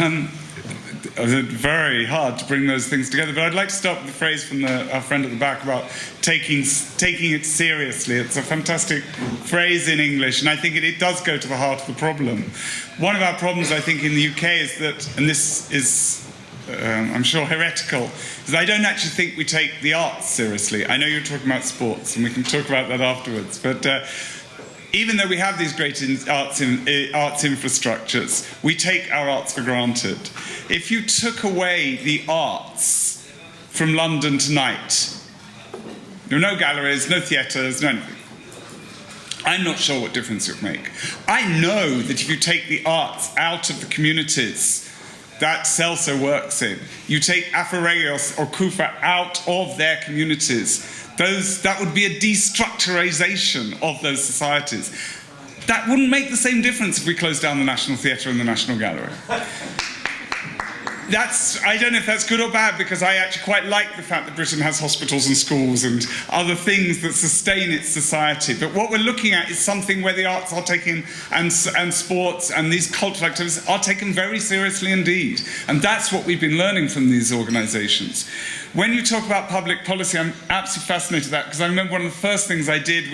Speaker 10: It was very hard to bring those things together, but I'd like to start with the phrase from our friend at the back about taking it seriously. It's a fantastic phrase in English, and I think it does go to the heart of the problem. One of our problems, I think, in the UK is that, and this is, I'm sure, heretical, is I don't actually think we take the arts seriously. I know you're talking about sports, and we can talk about that afterwards, but even though we have these great arts infrastructures, we take our arts for granted. If you took away the arts from London tonight, there are no galleries, no theatres, no anything, I'm not sure what difference it would make. I know that if you take the arts out of the communities that Celso works in, you take AfroHAGI or Kufa out of their communities, that would be a destructurization of those societies. That wouldn't make the same difference if we closed down the National Theatre and the National Gallery. I don't know if that's good or bad, because I actually quite like the fact that Britain has hospitals and schools and other things that sustain its society. But what we're looking at is something where the arts are taken, and sports and these cultural activities are taken very seriously indeed. And that's what we've been learning from these organisations. When you talk about public policy, I'm absolutely fascinated with that, because I remember one of the first things I did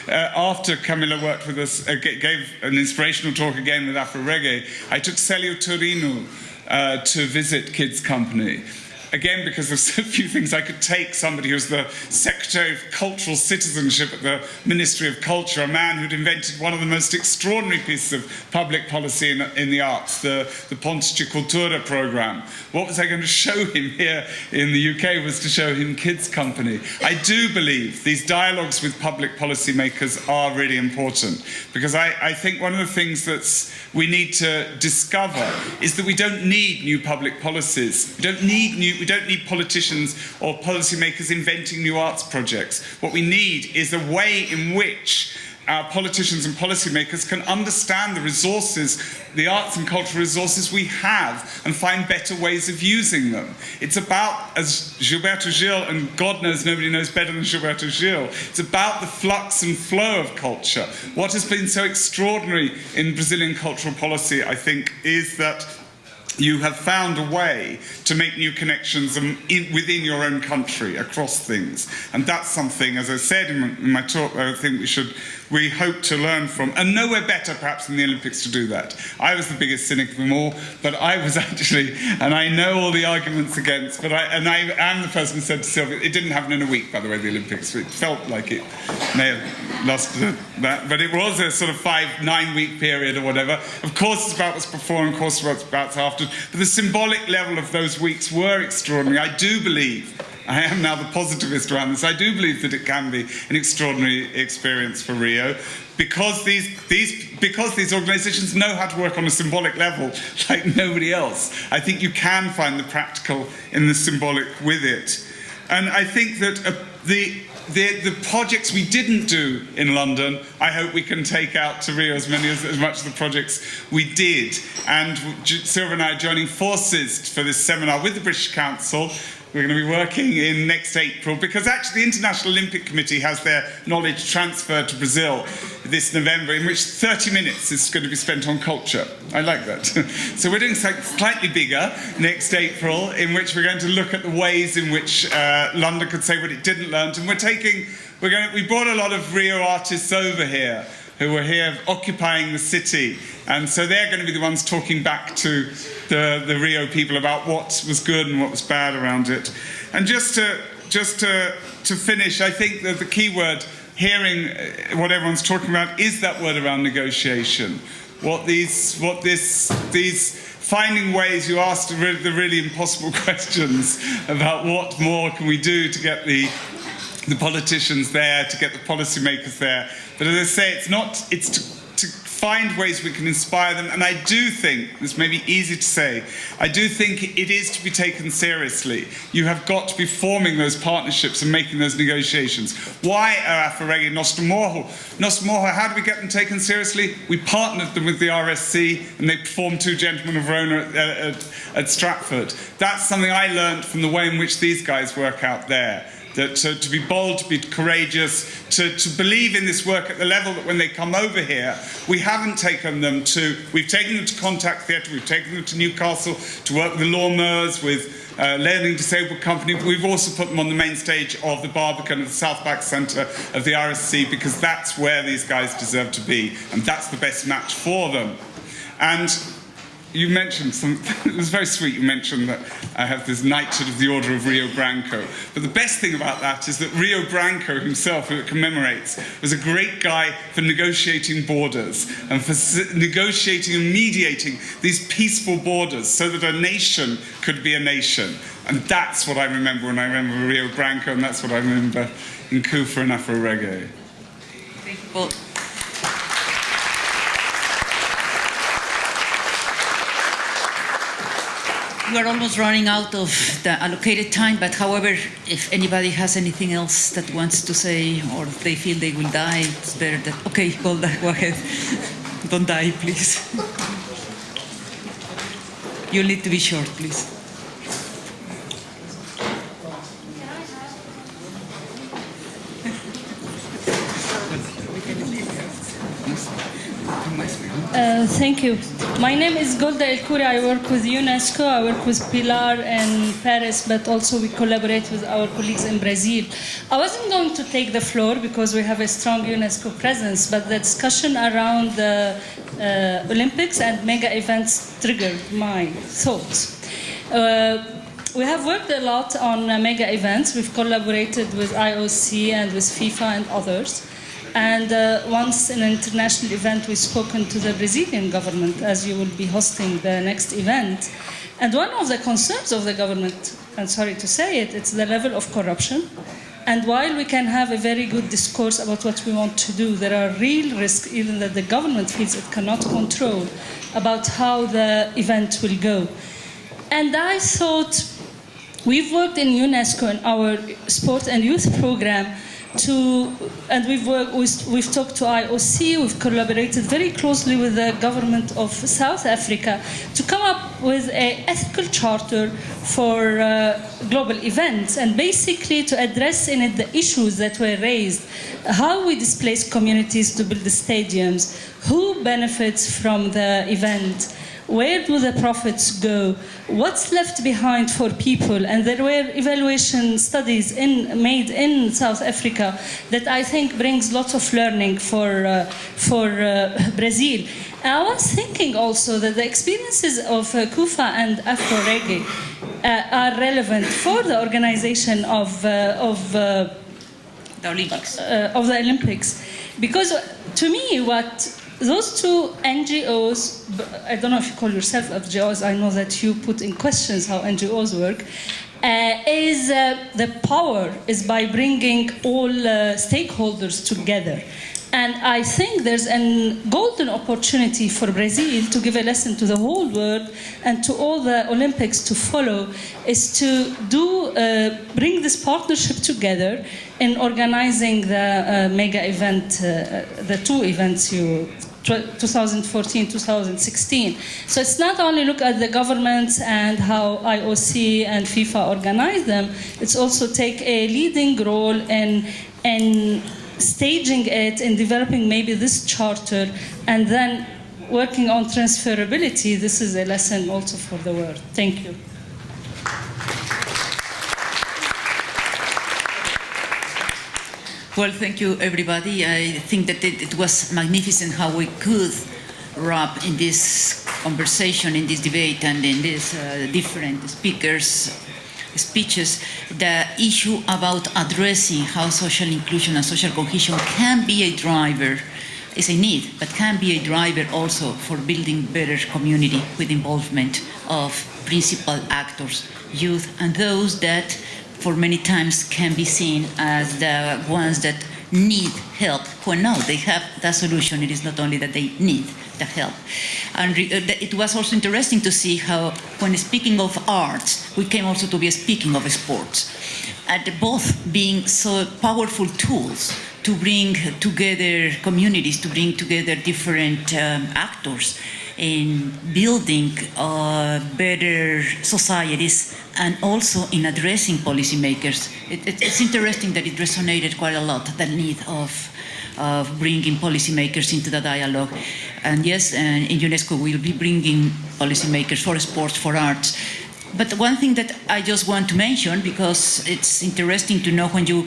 Speaker 10: after Camilla worked with us, gave an inspirational talk again with AfroHAGI, I took Celio Torino to visit Kids Company. again, because of so few things I could take, somebody who's the Secretary of Cultural Citizenship at the Ministry of Culture, a man who'd invented one of the most extraordinary pieces of public policy in the arts, the Pontes de Cultura program. What was I going to show him here in the UK was to show him Kids Company. I do believe these dialogues with public policymakers are really important, because I think one of the things that we need to discover is that we don't need new public policies. We don't need politicians or policymakers inventing new arts projects. What we need is a way in which our politicians and policymakers can understand the resources, the arts and cultural resources we have, and find better ways of using them. It's about, as Gilberto Gil, and God knows nobody knows better than Gilberto Gil, it's about the flux and flow of culture. What has been so extraordinary in Brazilian cultural policy, I think, is that you have found a way to make new connections within your own country, across things. And that's something, as I said in my talk, I think we hope to learn from. And nowhere better, perhaps, than the Olympics to do that. I was the biggest cynic of them all, but I was actually, and I know all the arguments against, I am the person who said to Sylvia, it didn't happen in a week, by the way, the Olympics. It felt like it may have lasted that, but it was a sort of 5-9 week period or whatever. Of course, it's about what's before, and of course, what's about after. But the symbolic level of those weeks were extraordinary. I do believe, I am now the positivist around this, I do believe that it can be an extraordinary experience for Rio, because these organisations know how to work on a symbolic level like nobody else. I think you can find the practical in the symbolic with it. And I think that the projects we didn't do in London, I hope we can take out to Rio as much of the projects we did. And Sylvia and I are joining forces for this seminar with the British Council. We're going to be working in next April, because actually the International Olympic Committee has their knowledge transferred to Brazil this November, in which 30 minutes is going to be spent on culture. I like that. So we're doing something slightly bigger next April, in which we're going to look at the ways in which London could say what it didn't learn. And we brought a lot of Rio artists over here, who were here occupying the city. And so they're going to be the ones talking back to the Rio people about what was good and what was bad around it. And just to finish, I think that the key word, hearing what everyone's talking about, is that word around negotiation. Finding ways, you asked the really impossible questions about what more can we do to get the politicians there, to get the policymakers there. But as I say, it's to find ways we can inspire them. And I do think, this may be easy to say, I do think it is to be taken seriously. You have got to be forming those partnerships and making those negotiations. Why are AfroHAGI Nostro Morro? How do we get them taken seriously? We partnered them with the RSC, and they performed Two Gentlemen of Verona at Stratford. That's something I learned from the way in which these guys work out there. That to be bold, to be courageous, to believe in this work at the level that when they come over here, we've taken them to Contact Theatre, we've taken them to Newcastle to work with the Lawnmowers, with Learning Disabled Company. We've also put them on the main stage of the Barbican, of the South Bank Centre of the RSC, because that's where these guys deserve to be, and that's the best match for them. And you mentioned something, it was very sweet, you mentioned that I have this knighthood of the Order of Rio Branco. But the best thing about that is that Rio Branco himself, who it commemorates, was a great guy for negotiating borders and for negotiating and mediating these peaceful borders so that a nation could be a nation. And that's what I remember when I remember Rio Branco, and that's what I remember in Kufa and AfroHAGI.
Speaker 4: Thank you, Paul. We are almost running out of the allocated time, but however, if anybody has anything else that wants to say, or if they feel they will die, it's better that... Okay, go ahead. Don't die, please. You'll need to be short, please.
Speaker 16: Thank you. My name is Golda El Kouri. I work with UNESCO. I work with Pilar in Paris, but also we collaborate with our colleagues in Brazil. I wasn't going to take the floor because we have a strong UNESCO presence, but the discussion around the Olympics and mega events triggered my thoughts. we have worked a lot on mega events. We've collaborated with IOC and with FIFA and others. And once in an international event, we've spoken to the Brazilian government, as you will be hosting the next event. And one of the concerns of the government, I'm sorry to say it, it's the level of corruption. And while we can have a very good discourse about what we want to do, there are real risks, even that the government feels it cannot control, about how the event will go. And I thought, we've worked in UNESCO in our sport and youth program and we've talked to IOC, we've collaborated very closely with the government of South Africa to come up with an ethical charter for global events, and basically to address in it the issues that were raised, how we displace communities to build the stadiums, who benefits from the event, where do the profits go? What's left behind for people? And there were evaluation studies made in South Africa that I think brings lots of learning for Brazil. And I was thinking also that the experiences of KUFA and AfroHAGI are relevant for the organization of the Olympics. Because to me, what those two NGOs, I don't know if you call yourself NGOs, I know that you put in questions how NGOs work, the power is by bringing all stakeholders together. And I think there's a golden opportunity for Brazil to give a lesson to the whole world and to all the Olympics to follow, is to bring this partnership together in organizing the mega event, the two events 2014, 2016. So it's not only look at the governments and how IOC and FIFA organize them, it's also take a leading role in staging it, in developing maybe this charter, and then working on transferability. This is a lesson also for the world. Thank you.
Speaker 4: Well, thank you, everybody. I think that it was magnificent how we could wrap in this conversation, in this debate, and in these different speakers' speeches, the issue about addressing how social inclusion and social cohesion can be a driver, is a need, but can be a driver also for building better community with involvement of principal actors, youth, and those that for many times can be seen as the ones that need help, when no, they have the solution. It is not only that they need the help. And it was also interesting to see how, when speaking of arts, we came also to be speaking of sports, and both being so powerful tools to bring together communities, to bring together different actors in building better societies, and also in addressing policymakers. It's interesting that it resonated quite a lot, the need of bringing policymakers into the dialogue. And yes, in UNESCO we'll be bringing policymakers for sports, for arts. But one thing that I just want to mention, because it's interesting to know when you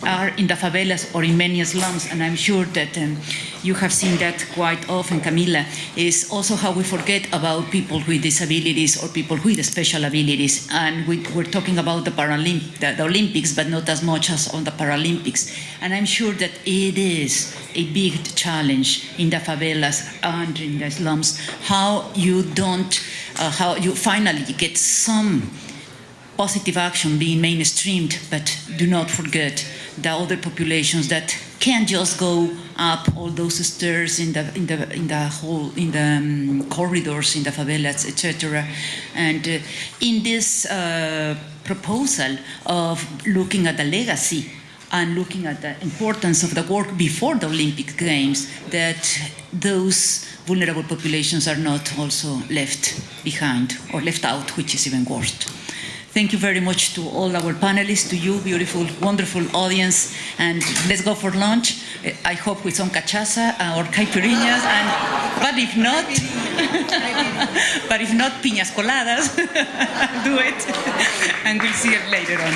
Speaker 4: are in the favelas or in many slums, and I'm sure that you have seen that quite often, Camila, is also how we forget about people with disabilities or people with special abilities. And we're talking about the Olympics, but not as much as on the Paralympics. And I'm sure that it is a big challenge in the favelas and in the slums, how you finally get some positive action being mainstreamed, but do not forget the other populations that can't just go up all those stairs in the corridors in the favelas, etc. And in this proposal of looking at the legacy and looking at the importance of the work before the Olympic Games, that those vulnerable populations are not also left behind or left out, which is even worse. Thank you very much to all our panelists, to you, beautiful, wonderful audience, and let's go for lunch. I hope with some cachaça or caipirinhas, but if not, piñas coladas, do it, and we'll see you later on.